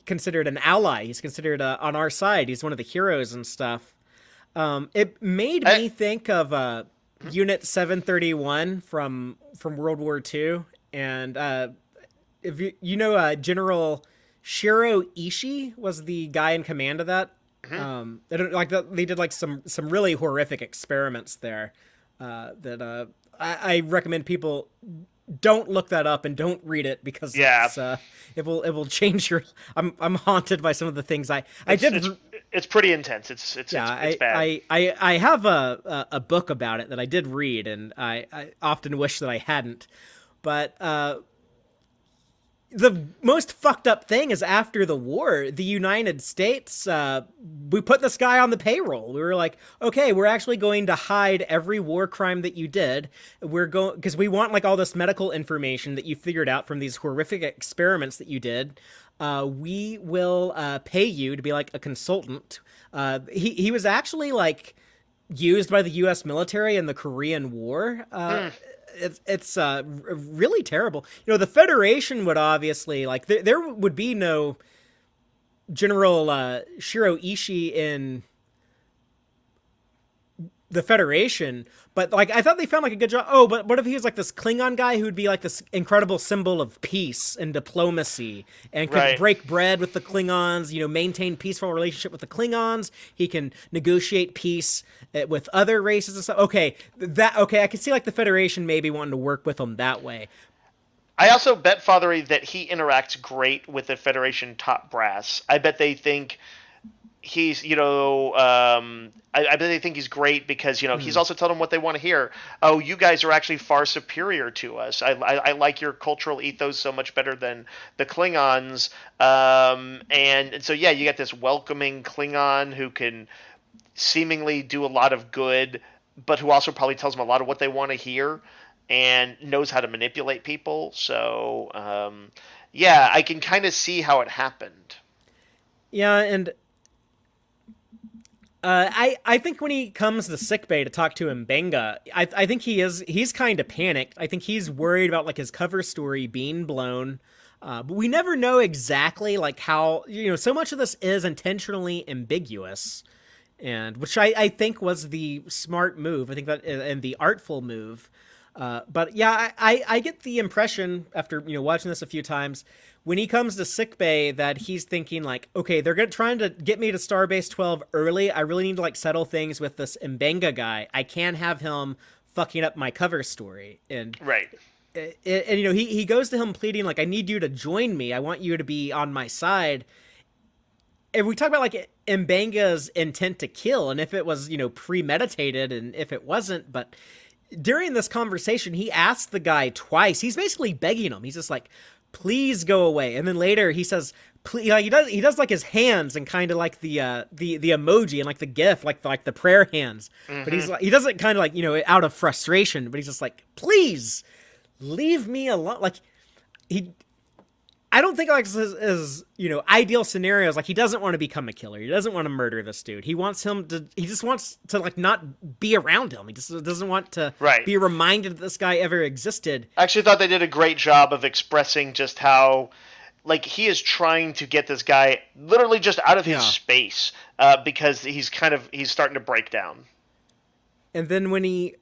considered an ally. He's considered on our side. He's one of the heroes and stuff. It made me think of Unit 731 from World War II, and if General Shiro Ishii was the guy in command of that. They did like some really horrific experiments there. That I recommend people don't look that up and don't read it, because it will change your. I'm haunted by some of the things It's pretty intense. It's bad. I have a book about it that I did read, and I often wish that I hadn't, but the most fucked up thing is after the war, the United States, we put this guy on the payroll. We were like, okay, we're actually going to hide every war crime that you did. We're going, because we want like all this medical information that you figured out from these horrific experiments that you did. We will pay you to be like a consultant. He was actually like used by the U.S. military in the Korean War. It's really terrible. The Federation would obviously like there would be no General Shiro Ishii in the Federation, but like I thought they found like a good job. Oh, but what if he was like this Klingon guy who would be like this incredible symbol of peace and diplomacy, and could break bread with the Klingons, maintain peaceful relationship with the Klingons. He can negotiate peace with other races and stuff. Okay, I could see like the Federation maybe wanting to work with him that way. I also bet, Fathery, that he interacts great with the Federation top brass. I bet they think he's, I bet they think he's great because, he's also telling them what they want to hear. Oh, you guys are actually far superior to us. I like your cultural ethos so much better than the Klingons. And so, you got this welcoming Klingon who can seemingly do a lot of good, but who also probably tells them a lot of what they want to hear and knows how to manipulate people. So, yeah, I can kind of see how it happened. Yeah, and I think when he comes to sickbay to talk to Mbenga, I think he's kind of panicked. I think he's worried about like his cover story being blown. But we never know exactly like how, so much of this is intentionally ambiguous, and which I think was the smart move. I think that, and the artful move. But yeah, I get the impression after watching this a few times, when he comes to sickbay, that he's thinking like, okay, they're trying to get me to Starbase 12 early. I really need to like settle things with this Mbenga guy. I can't have him fucking up my cover story. And Right. he goes to him pleading like, I need you to join me. I want you to be on my side. And we talk about like Mbenga's intent to kill, and if it was premeditated, and if it wasn't, but during this conversation, he asked the guy twice. He's basically begging him. He's just like, please go away. And then later he says, please, like, he does like his hands and kind of like the emoji and like the gif, like the prayer hands. Mm-hmm. But he's like, he does it kind of like, out of frustration, but he's just like, please leave me alone. Like I don't think like his ideal scenarios. Like he doesn't want to become a killer. He doesn't want to murder this dude. He just wants to like not be around him. He just doesn't want to be reminded that this guy ever existed. I actually thought they did a great job of expressing just how like he is trying to get this guy literally just out of his space because he's starting to break down. And then when he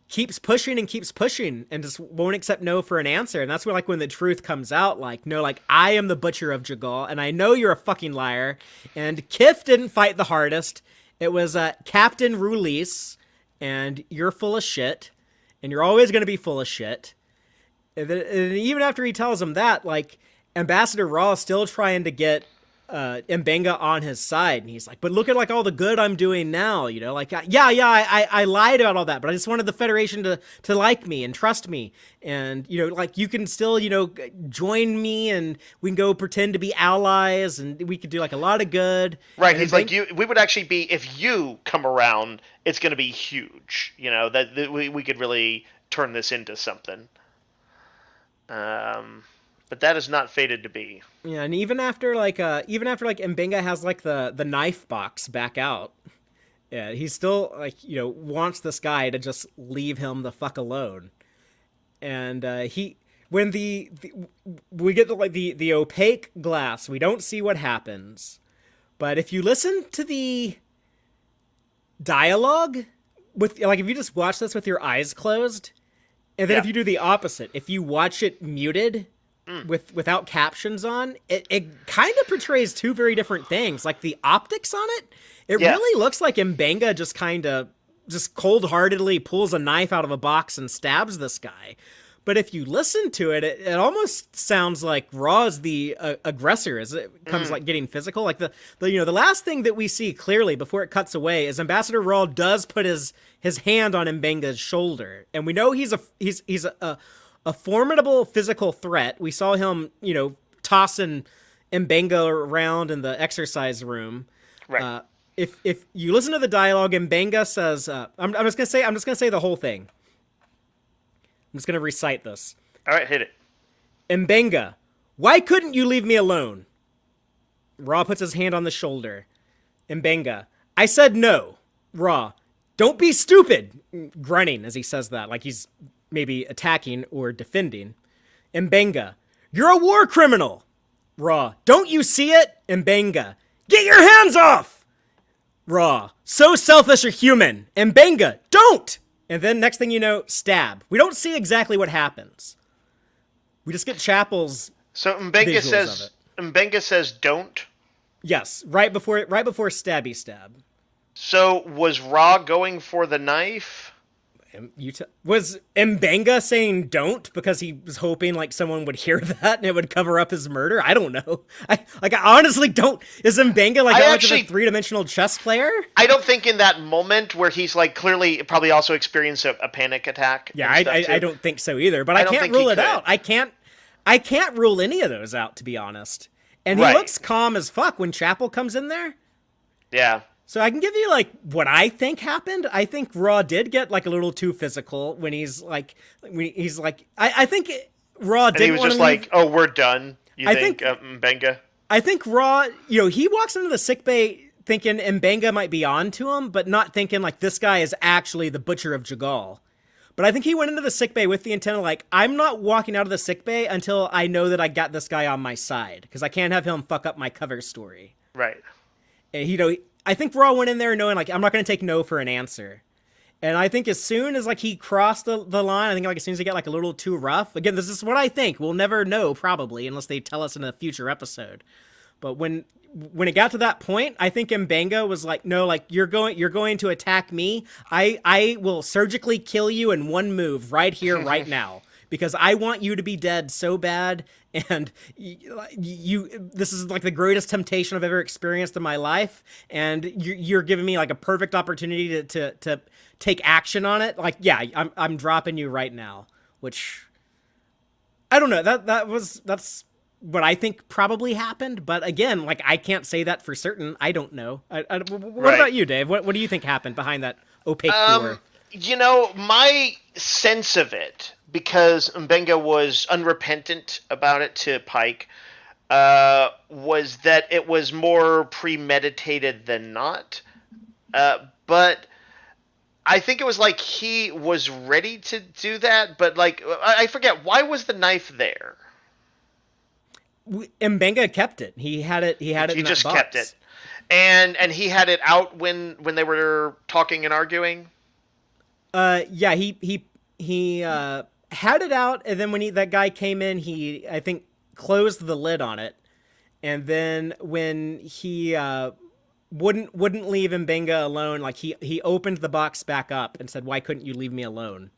keeps pushing and just won't accept no for an answer. And that's where, like, when the truth comes out, like, no, like, I am the butcher of Jagal, and I know you're a fucking liar. And Kif didn't fight the hardest. It was Captain Rulis, and you're full of shit, and you're always going to be full of shit. And even after he tells him that, like, Ambassador Raw is still trying to get Mbenga on his side, and he's like, but look at like all the good I'm doing now, like I lied about all that, but I just wanted the Federation to like me and trust me, and like you can still join me, and we can go pretend to be allies, and we could do like a lot of good. Right, he's like, we would actually be, if you come around, it's going to be huge, that we could really turn this into something. But that is not fated to be. Yeah, and even after Mbenga has like the knife box back out, yeah, he still like wants this guy to just leave him the fuck alone. And when we get to like the opaque glass, we don't see what happens. But if you listen to the dialogue with like, if you just watch this with your eyes closed, and then if you do the opposite, if you watch it muted without captions on, it kind of portrays two very different things. Like the optics on it, really looks like Mbenga just kind of just cold-heartedly pulls a knife out of a box and stabs this guy. But if you listen to it, it almost sounds like Raw is the aggressor as it comes like getting physical. Like the last thing that we see clearly before it cuts away is Ambassador Raw does put his hand on Mbenga's shoulder, and we know he's a formidable physical threat. We saw him, tossing Mbenga around in the exercise room. Right. If you listen to the dialogue, Mbenga says, I'm just gonna say the whole thing. I'm just gonna recite this. All right, hit it. Mbenga, why couldn't you leave me alone? Raw puts his hand on the shoulder. Mbenga, I said no. Raw, don't be stupid. Grunting as he says that, like he's maybe attacking or defending. Mbenga, you're a war criminal. Raw, don't you see it? Mbenga, get your hands off. Raw, so selfish a human. Mbenga, don't. And then next thing you know, stab. We don't see exactly what happens. We just get Chapel's Mbenga says don't. Yes, right before stabby stab. So was Ra going for the knife? Was Mbenga saying don't because he was hoping like someone would hear that and it would cover up his murder? I don't know. I honestly don't. Is Mbenga like much of a three-dimensional chess player? I don't think in that moment where he's like clearly probably also experienced a panic attack. Yeah, I don't think so either. But I can't rule it out. I can't rule any of those out, to be honest. And he looks calm as fuck when Chapel comes in there. Yeah. So I can give you, like, what I think happened. I think Raw did get, like, a little too physical when he's like, I think Raw And he didn't was want just to leave. like, "Oh, we're done." You I think think Mbenga? I think Raw, he walks into the sickbay thinking Mbenga might be on to him, but not thinking like this guy is actually the Butcher of Jagal. But I think he went into the sickbay with the intent of like, I'm not walking out of the sickbay until I know that I got this guy on my side, because I can't have him fuck up my cover story. Right. And, I think Raw went in there knowing like I'm not going to take no for an answer. And I think as soon as like he crossed the line, I think like as soon as he got like a little too rough. Again, this is what I think. We'll never know probably unless they tell us in a future episode. But when it got to that point, I think Mbenga was like, no, like you're going to attack me. I will surgically kill you in one move right here, right now, because I want you to be dead so bad. And this is like the greatest temptation I've ever experienced in my life. And you're giving me like a perfect opportunity to take action on it. Like, yeah, I'm dropping you right now, which I don't know. That's what I think probably happened. But again, like I can't say that for certain. I don't know. What about you, Dave? What do you think happened behind that opaque door? My sense of it, because Mbenga was unrepentant about it to Pike, was that it was more premeditated than not. But I think it was like he was ready to do that, but like I forget, why was the knife there? Mbenga kept it. He had it. He He in just that box. kept it, and he had it out when they were talking and arguing. Yeah, he had it out, and then when that guy came in, he I think closed the lid on it, and then when he wouldn't leave Mbenga alone, like he opened the box back up and said, "Why couldn't you leave me alone?"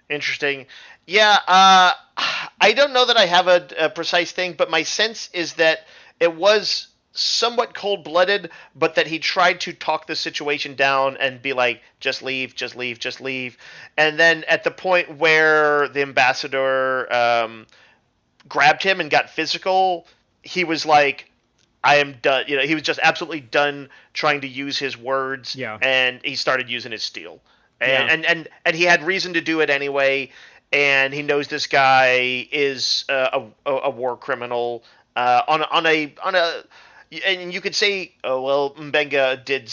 Interesting. Yeah, I don't know that I have a precise thing, but my sense is that it was somewhat cold-blooded, but that he tried to talk the situation down and be like, just leave, just leave, just leave. And then at the point where the ambassador grabbed him and got physical, he was like, I am done. He was just absolutely done trying to use his words, Yeah. and he started using his steel. Yeah. And he had reason to do it anyway, and he knows this guy is a war criminal on a and you could say, oh well, Mbenga did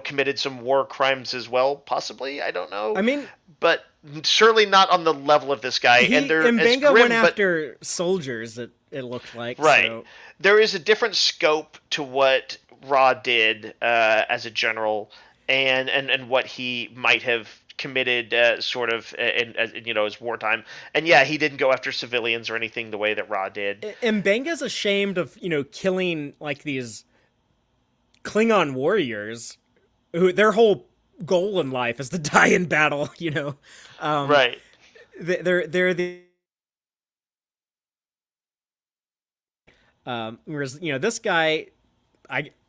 committed some war crimes as well, possibly. I don't know. I mean, but certainly not on the level of this guy. And Mbenga grim, went after soldiers. It looked like, right. So. There is a different scope to what Ra did as a general, and what he might have committed sort of in his wartime. And yeah, he didn't go after civilians or anything the way that Ra did. Mbenga's ashamed of killing like these Klingon warriors who their whole goal in life is to die in battle. Right. They're the whereas this guy,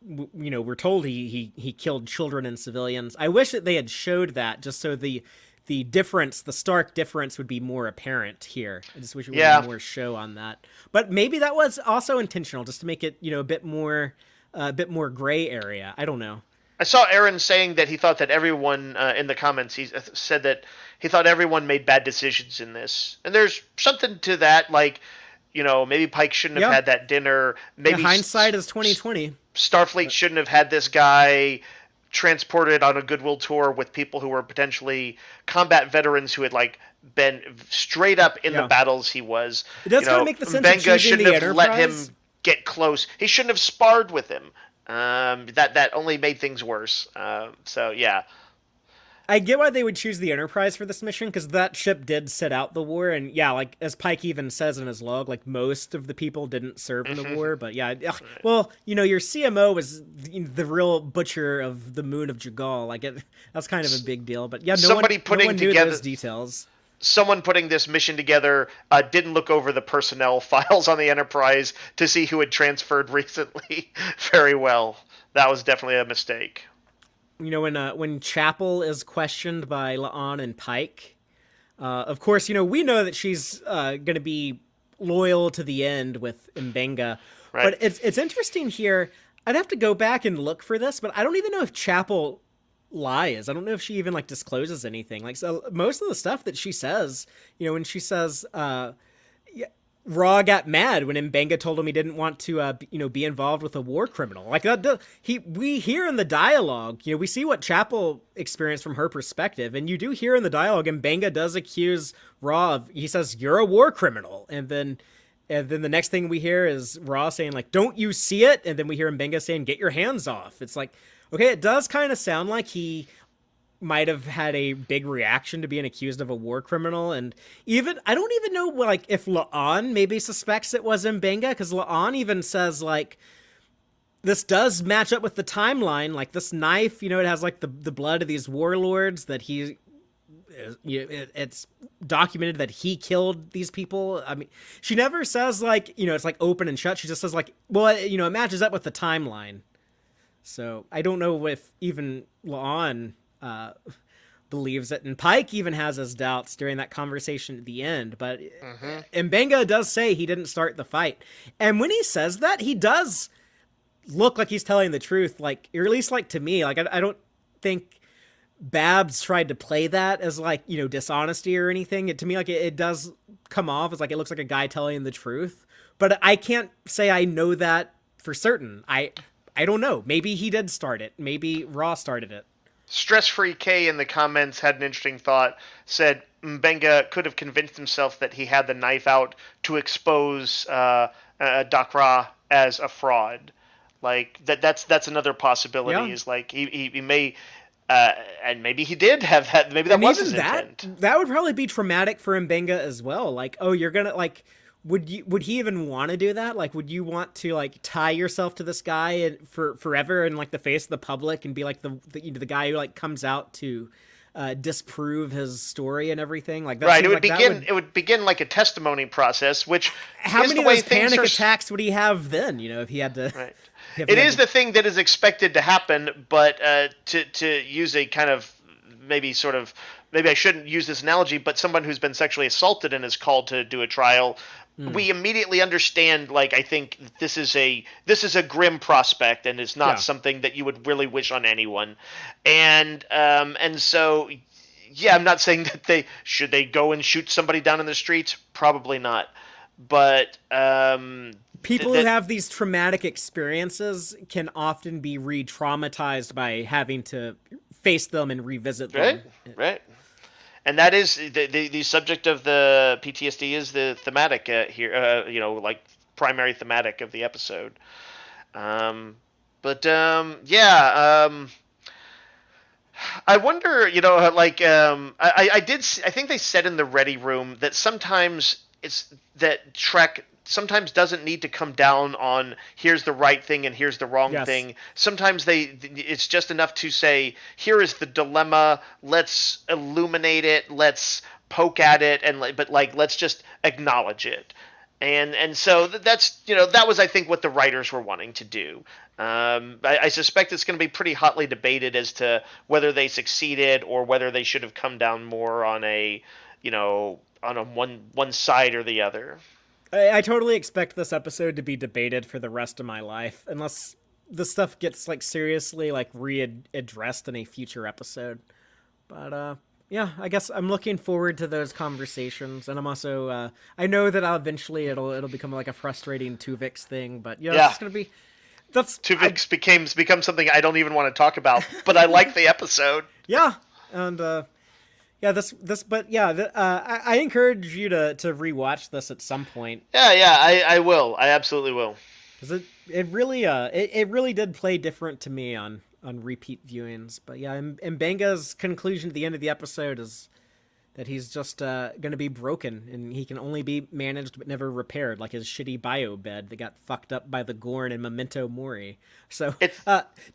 we're told he killed children and civilians. I wish that they had showed that just so the difference, the stark difference, would be more apparent here. I just wish it would have more show on that. But maybe that was also intentional, just to make it a bit more gray area. I don't know. I saw Aaron saying that he thought that everyone in the comments, he said that he thought everyone made bad decisions in this, and there's something to that. Like, maybe Pike shouldn't have had that dinner. Maybe hindsight is 2020. Starfleet shouldn't have had this guy transported on a goodwill tour with people who were potentially combat veterans who had like been straight up in the battles he was. It does kind of make the sense of choosing shouldn't the have Enterprise. let him get close. He shouldn't have sparred with him. That only made things worse. So yeah. I get why they would choose the Enterprise for this mission, because that ship did sit out the war, and yeah, like as Pike even says in his log, like most of the people didn't serve in the war. But yeah, well, your CMO was the real butcher of the moon of Jagal. Like that's kind of a big deal. But yeah, no one knew those details. Someone putting this mission together didn't look over the personnel files on the Enterprise to see who had transferred recently very well. That was definitely a mistake. When Chapel is questioned by La'an and Pike, of course, we know that she's going to be loyal to the end with Mbenga. Right. But it's interesting here. I'd have to go back and look for this, but I don't even know if Chapel lies. I don't know if she even like discloses anything. Like, so most of the stuff that she says, when she says, Raw got mad when Mbenga told him he didn't want to, be involved with a war criminal. Like that, we hear in the dialogue, we see what Chapel experienced from her perspective, and you do hear in the dialogue, Mbenga does accuse Raw of, he says, "You're a war criminal," and then the next thing we hear is Raw saying like, "Don't you see it?" And then we hear Mbenga saying, "Get your hands off." It's like, okay, it does kind of sound like he might have had a big reaction to being accused of a war criminal, and even I don't even know like if La'an maybe suspects it was Mbenga, because La'an even says like this does match up with the timeline, like this knife, it has like the blood of these warlords that it's documented that he killed these people. I mean, she never says like it's like open and shut. She just says like, well, it matches up with the timeline. So I don't know if even La'an believes it, and Pike even has his doubts during that conversation at the end, but Mbenga does say he didn't start the fight, and when he says that, he does look like he's telling the truth, like, or at least like to me, like I don't think Babs tried to play that as like dishonesty or anything. To me, like it does come off as like it looks like a guy telling the truth, but I can't say I know that for certain. I don't know, maybe he did start it, maybe Raw started it. Stress-Free K in the comments had an interesting thought, said Mbenga could have convinced himself that he had the knife out to expose Dakra as a fraud. Like that's another possibility. Yeah. Is like he may, and maybe he did have that. Maybe that was his intent. That would probably be traumatic for Mbenga as well. Like, oh, you're gonna like. Would he even want to do that? Like, would you want to like tie yourself to this guy and for forever in like the face of the public and be like the guy who like comes out to disprove his story and everything? Like that right. It would begin like a testimony process. Which how is many the of those panic attacks would he have then? If he had to. Right. It is the thing that is expected to happen, but to use a kind of maybe I shouldn't use this analogy, but someone who's been sexually assaulted and is called to do a trial. We immediately understand, like, I think this is a grim prospect and is not something that you would really wish on anyone. And so, yeah, I'm not saying that should they go and shoot somebody down in the streets? Probably not. But people who have these traumatic experiences can often be re-traumatized by having to face them and revisit them. Right. And that is the subject of the PTSD is the thematic here, like primary thematic of the episode. I wonder, I think they said in the Ready Room that sometimes it's that Trek sometimes doesn't need to come down on here's the right thing and here's the wrong thing. Sometimes it's just enough to say, here is the dilemma, let's illuminate it, let's poke at it, but let's just acknowledge it. And so that's that was, I think, what the writers were wanting to do. I suspect it's going to be pretty hotly debated as to whether they succeeded or whether they should have come down more on a one side or the other. I totally expect this episode to be debated for the rest of my life, unless the stuff gets like seriously like readdressed in a future episode. But yeah, I guess I'm looking forward to those conversations, and I'm also I know that eventually it'll become like a frustrating Tuvix thing, but it's gonna be Tuvix become something I don't even want to talk about, but I like the episode. Yeah, and I encourage you to rewatch this at some point. I will. I absolutely will. Because it really did play different to me on repeat viewings. But yeah, Mbenga's conclusion at the end of the episode is that he's just going to be broken and he can only be managed but never repaired, like his shitty bio bed that got fucked up by the Gorn and Memento Mori. So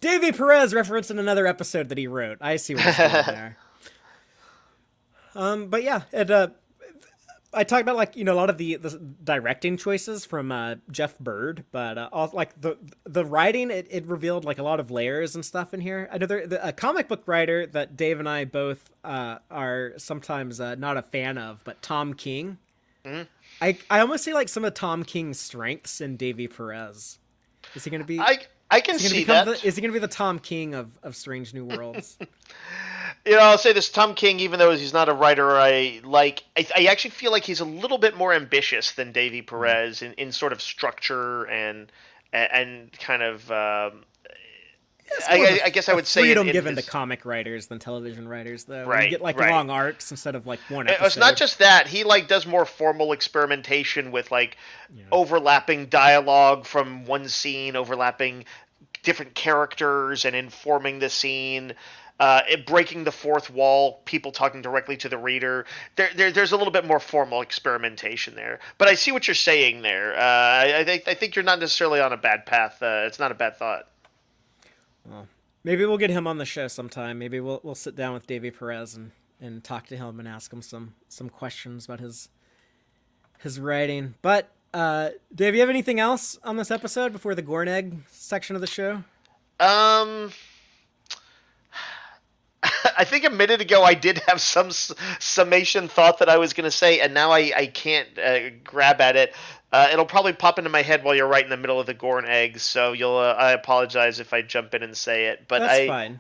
Davy Perez referenced in another episode that he wrote. I see what he's doing there. But yeah, I talked about like a lot of the directing choices from Jeff Byrd, but also, like the writing, it revealed like a lot of layers and stuff in here. I know a comic book writer that Dave and I both are sometimes not a fan of, but Tom King. Mm-hmm. I almost see like some of Tom King's strengths in Davy Perez. Is he going to be? I can see that. Is he going to be the Tom King of Strange New Worlds? I'll say this: Tom King, even though he's not a writer I like, I actually feel like he's a little bit more ambitious than Davy Perez in sort of structure and kind of. It's more of I guess I a would say freedom in given to his comic writers than television writers, though. Where you right, get like right. long arcs instead of like one episode. It's not just that he like does more formal experimentation with like Yeah. overlapping dialogue from one scene, overlapping different characters, and informing the scene. Breaking the fourth wall, people talking directly to the reader. There's a little bit more formal experimentation there, but I see what you're saying there. I think you're not necessarily on a bad path. It's not a bad thought. Well, maybe we'll get him on the show sometime. Maybe we'll sit down with Davy Perez and talk to him and ask him some questions about his writing. But Dave, you have anything else on this episode before the Gornegg section of the show? Um, I think a minute ago I did have some summation thought that I was going to say, and now I can't grab at it. It'll probably pop into my head while you're right in the middle of the Gorn eggs, so you'll. I apologize if I jump in and say it, but That's fine.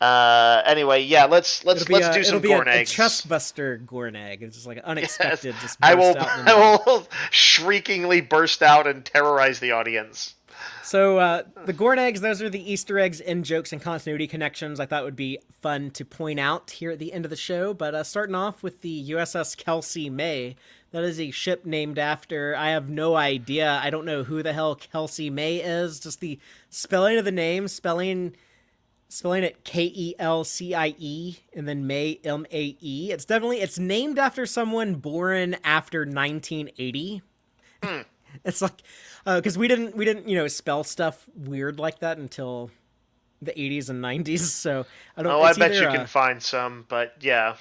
Anyway, yeah, let's do some Gorn a eggs. chest buster Gorn egg. It's just like unexpected. Yes. Just I burst will. out in the I will shriekingly burst out and terrorize the audience. So the Gorn eggs, those are the Easter eggs, in jokes, and continuity connections I thought would be fun to point out here at the end of the show. But starting off with the USS Kelsey May, that is a ship named after, I have no idea. I don't know who the hell Kelsey May is. Just the spelling of the name, spelling it Kelcie and then May Mae. It's named after someone born after 1980. It's like, because we didn't spell stuff weird like that until the 80s and 90s. So I don't. Oh, I bet you can find some, but yeah.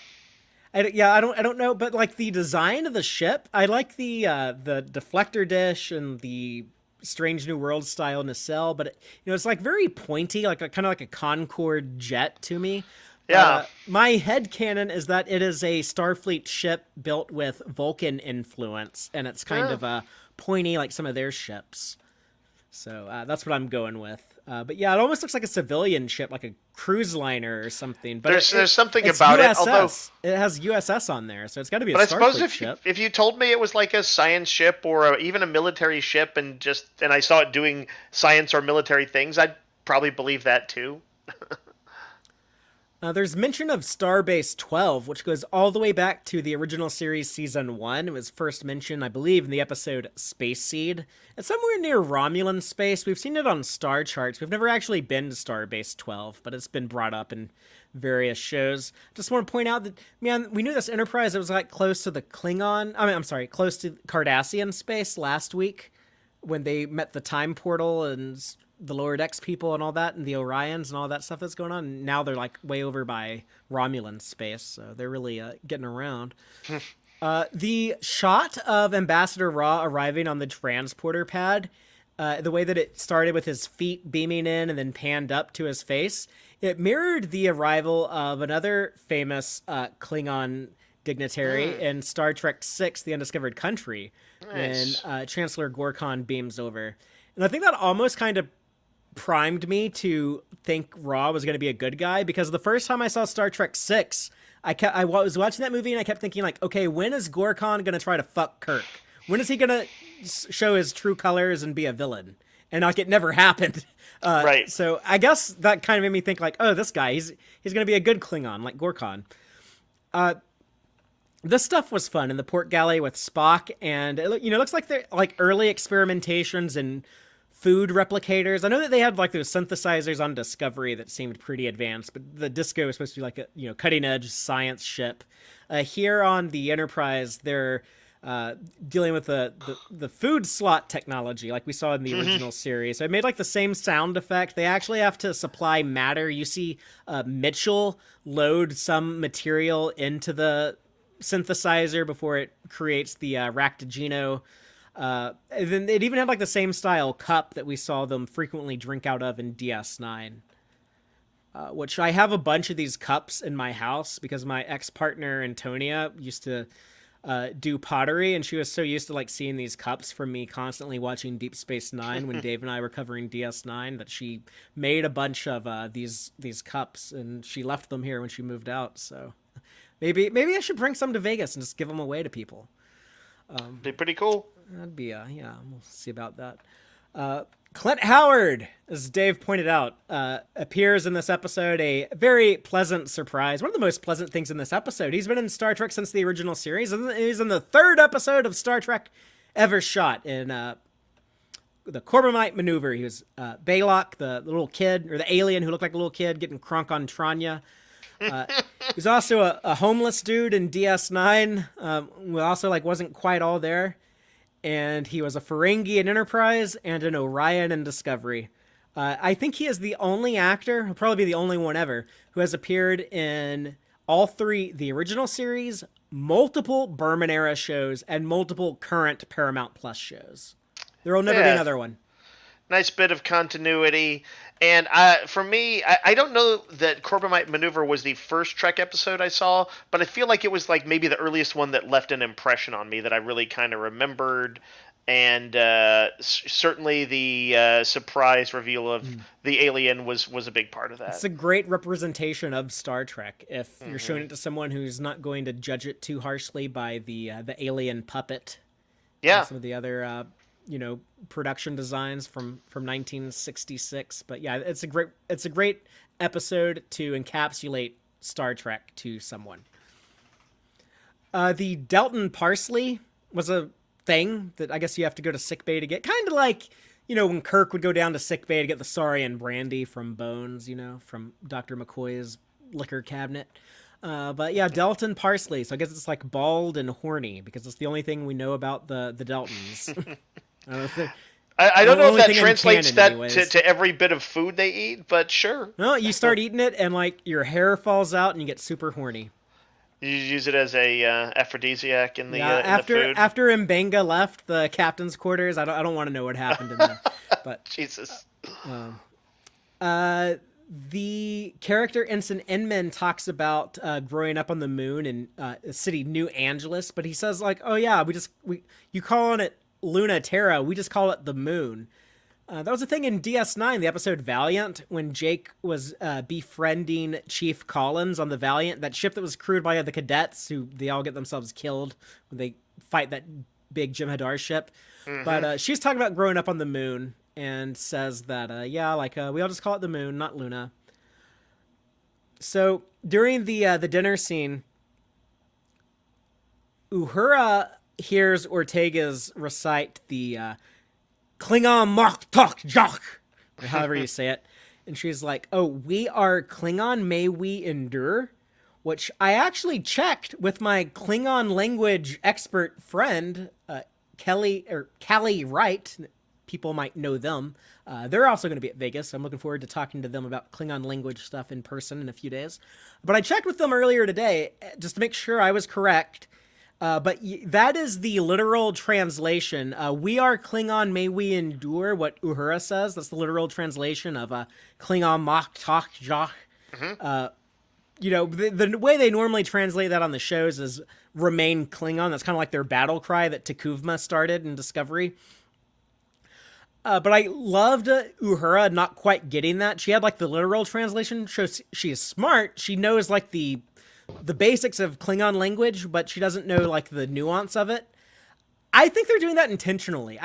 I don't know, but like the design of the ship, I like the deflector dish and the Strange New World style nacelle, but it's like very pointy, like kind of like a Concorde jet to me. Yeah. My headcanon is that it is a Starfleet ship built with Vulcan influence, and it's kind of pointy like some of their ships. So that's what I'm going with. But yeah, it almost looks like a civilian ship, like a cruise liner or something. But there's something it's about USS. it, although it has USS on there, so it's got to be a but I Starfleet suppose ship. if you told me it was like a science ship or even a military ship, and I saw it doing science or military things, I'd probably believe that too. There's mention of Starbase 12, which goes all the way back to the original series season 1. It was first mentioned, I believe, in the episode Space Seed. It's somewhere near Romulan space. We've seen it on star charts. We've never actually been to Starbase 12, but it's been brought up in various shows. Just want to point out that, man, we knew this Enterprise that was like close to the close to Cardassian space last week when they met the time portal and the lower decks people and all that, and the Orions and all that stuff that's going on. And now they're like way over by Romulan space, so they're really getting around. The shot of Ambassador Ra arriving on the transporter pad, the way that it started with his feet beaming in and then panned up to his face, it mirrored the arrival of another famous Klingon dignitary in Star Trek VI, The Undiscovered Country, Nice. when Chancellor Gorkon beams over. And I think that almost kind of primed me to think Ra was going to be a good guy, because the first time I saw Star Trek VI, I was watching that movie and I kept thinking like, okay, when is Gorkon going to try to fuck Kirk? When is he going to show his true colors and be a villain? And like, it never happened. Right. So I guess that kind of made me think like, oh, this guy, he's going to be a good Klingon like Gorkon. This stuff was fun in the port galley with Spock, and it looks like they're like early experimentations in food replicators. I know that they had like those synthesizers on Discovery that seemed pretty advanced, but the Disco was supposed to be like a cutting edge science ship. Here on the Enterprise, they're dealing with the food slot technology like we saw in the original series. So it made like the same sound effect. They actually have to supply matter. You see Mitchell load some material into the synthesizer before it creates the Ractigino. Then it even had like the same style cup that we saw them frequently drink out of in DS9. Which I have a bunch of these cups in my house because my ex-partner Antonia used to do pottery, and she was so used to like seeing these cups from me constantly watching Deep Space Nine when Dave and I were covering DS9 that she made a bunch of these cups, and she left them here when she moved out. So maybe I should bring some to Vegas and just give them away to people. Be pretty cool. That'd be yeah. We'll see about that. Clint Howard, as Dave pointed out, appears in this episode, a very pleasant surprise. One of the most pleasant things in this episode. He's been in Star Trek since the original series. He's in the 3rd episode of Star Trek ever shot in the Corbomite Maneuver. He was Baylock, the little kid, or the alien who looked like a little kid, getting crunk on Tranya. He's also a homeless dude in DS9, who also like wasn't quite all there. And he was a Ferengi in Enterprise and an Orion in Discovery. I think he is the only actor, he'll probably be the only one ever, who has appeared in all 3, the original series, multiple Berman-era shows, and multiple current Paramount Plus shows. There will never be another one. Nice bit of continuity. And for me, I don't know that Corbomite Maneuver was the first Trek episode I saw, but I feel like it was like maybe the earliest one that left an impression on me that I really kind of remembered. And certainly the surprise reveal of the alien was a big part of that. It's a great representation of Star Trek. If you're showing it to someone who's not going to judge it too harshly by the alien puppet, and some of the other production designs from 1966. But yeah, it's a great episode to encapsulate Star Trek to someone. The Delton Parsley was a thing that I guess you have to go to sickbay to get, kind of like when Kirk would go down to sickbay to get the Saurian brandy from Bones, from Dr. McCoy's liquor cabinet. But yeah, Delton Parsley. So I guess it's like bald and horny because it's the only thing we know about the Deltons. I don't know if that translates to every bit of food they eat, but sure. No, you start eating it and like your hair falls out and you get super horny. You use it as a aphrodisiac in the after in the food. After Mbenga left the captain's quarters, I don't want to know what happened in there. But Jesus. The character Ensign Inman talks about growing up on the moon in the city New Angeles, but he says like, oh yeah, you call on it Luna Terra, we just call it the moon. That was a thing in DS9, the episode Valiant, when Jake was befriending Chief Collins on the Valiant, that ship that was crewed by the cadets, who they all get themselves killed when they fight that big Jim Hadar ship. But she's talking about growing up on the moon and says that, we all just call it the moon, not Luna. So during the dinner scene, Uhura hears Ortega's recite the Klingon Mach Tok Jock, or however you say it. And she's like, oh, we are Klingon, may we endure? Which I actually checked with my Klingon language expert friend, Callie Wright. People might know them. They're also going to be at Vegas. So I'm looking forward to talking to them about Klingon language stuff in person in a few days. But I checked with them earlier today just to make sure I was correct. But that is the literal translation. We are Klingon, may we endure, what Uhura says. That's the literal translation of Klingon Mach Tok Joch. The way they normally translate that on the shows is remain Klingon. That's kind of like their battle cry that Takuvma started in Discovery. But I loved Uhura not quite getting that. She had like the literal translation. Shows she is smart. She knows like the basics of Klingon language, but she doesn't know like the nuance of it. I think they're doing that intentionally.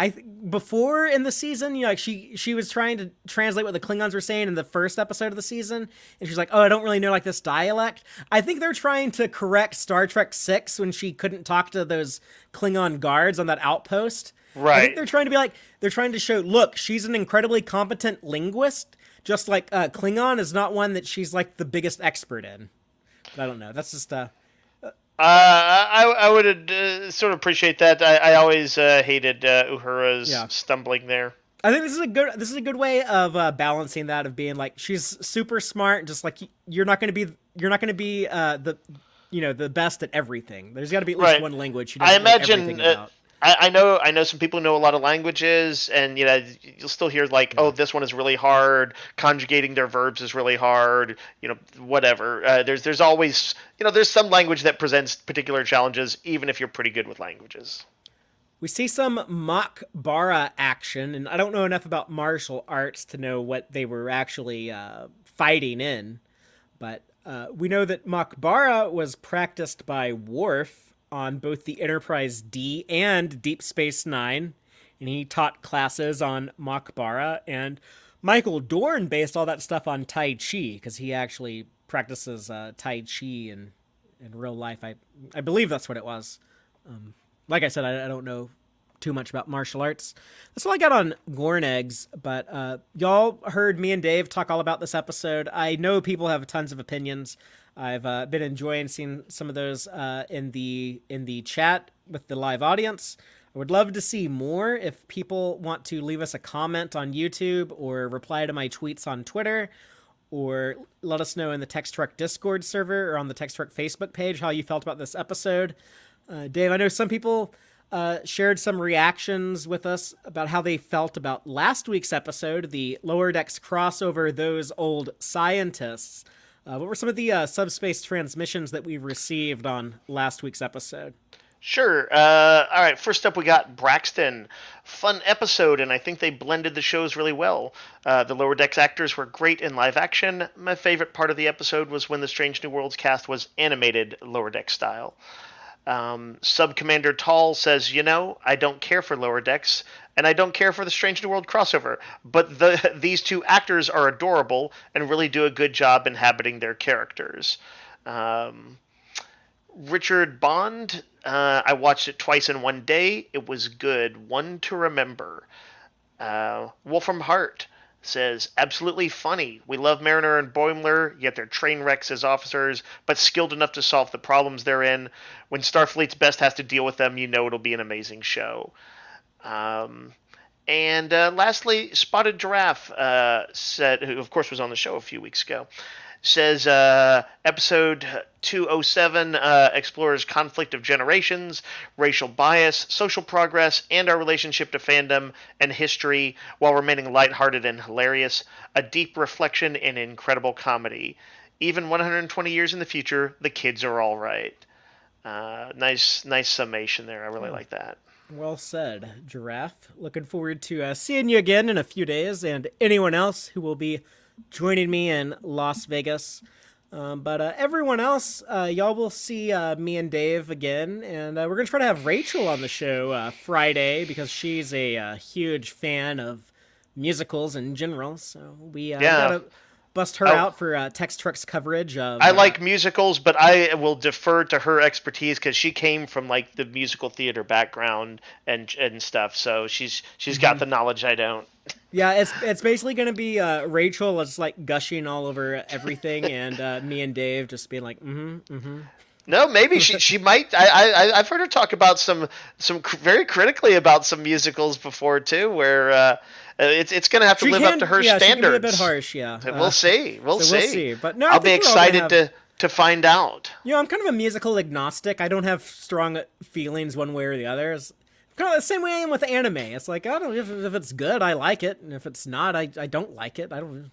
Before in the season, like she was trying to translate what the Klingons were saying in the first episode of the season, and she's like, "Oh, I don't really know like this dialect." I think they're trying to correct Star Trek 6 when she couldn't talk to those Klingon guards on that outpost. Right. I think they're trying to show, look, she's an incredibly competent linguist, just like Klingon is not one that she's like the biggest expert in. But I don't know. That's just I would sort of appreciate that. I always hated Uhura's stumbling there. I think this is a good way of balancing that, of being like, she's super smart, just like you're not going to be the best at everything. There's got to be at least one language she doesn't know everything about. I know some people who know a lot of languages, and you'll still hear like, oh, this one is really hard. Conjugating their verbs is really hard. Whatever. There's always there's some language that presents particular challenges, even if you're pretty good with languages. We see some Makbara action, and I don't know enough about martial arts to know what they were actually fighting in, but we know that Makbara was practiced by Worf on both the Enterprise D and Deep Space Nine, and he taught classes on Makbara, and Michael Dorn based all that stuff on Tai Chi, because he actually practices Tai Chi in real life. I believe that's what it was. Like I said, I don't know too much about martial arts. That's all I got on Gorn Eggs, but y'all heard me and Dave talk all about this episode. I know people have tons of opinions. I've been enjoying seeing some of those in the chat with the live audience. I would love to see more. If people want to leave us a comment on YouTube or reply to my tweets on Twitter, or let us know in the Tex-Trek Discord server or on the Tex-Trek Facebook page how you felt about this episode. Dave, I know some people shared some reactions with us about how they felt about last week's episode, the Lower Decks crossover, Those Old Scientists. What were some of the subspace transmissions that we received on last week's episode? Sure. All right. First up, we got Braxton. Fun episode, and I think they blended the shows really well. The Lower Decks actors were great in live action. My favorite part of the episode was when the Strange New Worlds cast was animated Lower Decks style. Sub-Commander Tall says, I don't care for Lower Decks, and I don't care for the Strange New World crossover, but these two actors are adorable and really do a good job inhabiting their characters. Richard Bond, I watched it twice in one day. It was good. One to remember. Wolfram Hart says, absolutely funny. We love Mariner and Boimler, yet they're train wrecks as officers, but skilled enough to solve the problems they're in. When Starfleet's best has to deal with them, it'll be an amazing show. And lastly, Spotted Giraffe said, who of course was on the show a few weeks ago, says episode 207 explores conflict of generations, racial bias, social progress, and our relationship to fandom and history while remaining lighthearted and hilarious. A deep reflection and incredible comedy. Even 120 years in the future, the kids are all right. Nice summation there. I really like that. Well said, Giraffe. Looking forward to seeing you again in a few days, and anyone else who will be joining me in Las Vegas. But everyone else, y'all will see me and Dave again, and we're going to try to have Rachel on the show Friday, because she's a huge fan of musicals in general, so we got to bust her out for Tex-Trek's coverage of... I like musicals, but I will defer to her expertise, because she came from like the musical theater background and stuff, so she's got the knowledge I don't. Yeah, it's basically going to be Rachel just like gushing all over everything, and me and Dave just being like, No, maybe she might. I've heard her talk about some very critically about some musicals before too, where it's going to have to live up to her standards. She can be a bit harsh, yeah. We'll see. We'll see. But no, I'll be excited to find out. I'm kind of a musical agnostic. I don't have strong feelings one way or the other. It's kind of the same way I am with anime. It's like, I don't know if it's good, I like it, and if it's not, I don't like it. I don't,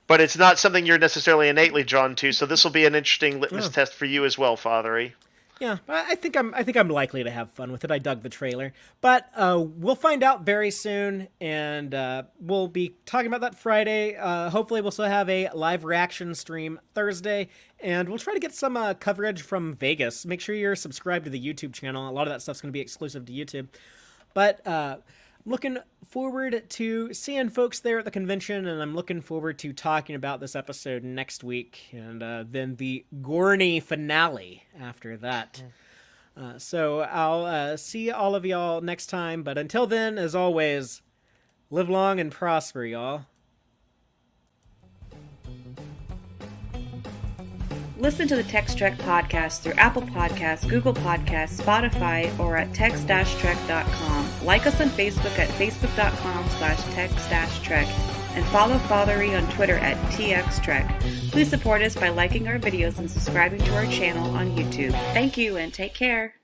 But it's not something you're necessarily innately drawn to. So this will be an interesting litmus test for you as well, Fathery. Yeah, I think I'm likely to have fun with it. I dug the trailer, but we'll find out very soon, and we'll be talking about that Friday. Hopefully, we'll still have a live reaction stream Thursday, and we'll try to get some coverage from Vegas. Make sure you're subscribed to the YouTube channel. A lot of that stuff's going to be exclusive to YouTube, but I'm looking forward to seeing folks there at the convention, and I'm looking forward to talking about this episode next week, and then the Gorny finale after that. So I'll see all of y'all next time, but until then, as always, live long and prosper, y'all. Listen to the Tex-Trek podcast through Apple Podcasts, Google Podcasts, Spotify, or at tex-trek.com. Like us on Facebook at facebook.com/tex-trek, and follow Fathery on Twitter at txtrek. Please support us by liking our videos and subscribing to our channel on YouTube. Thank you and take care.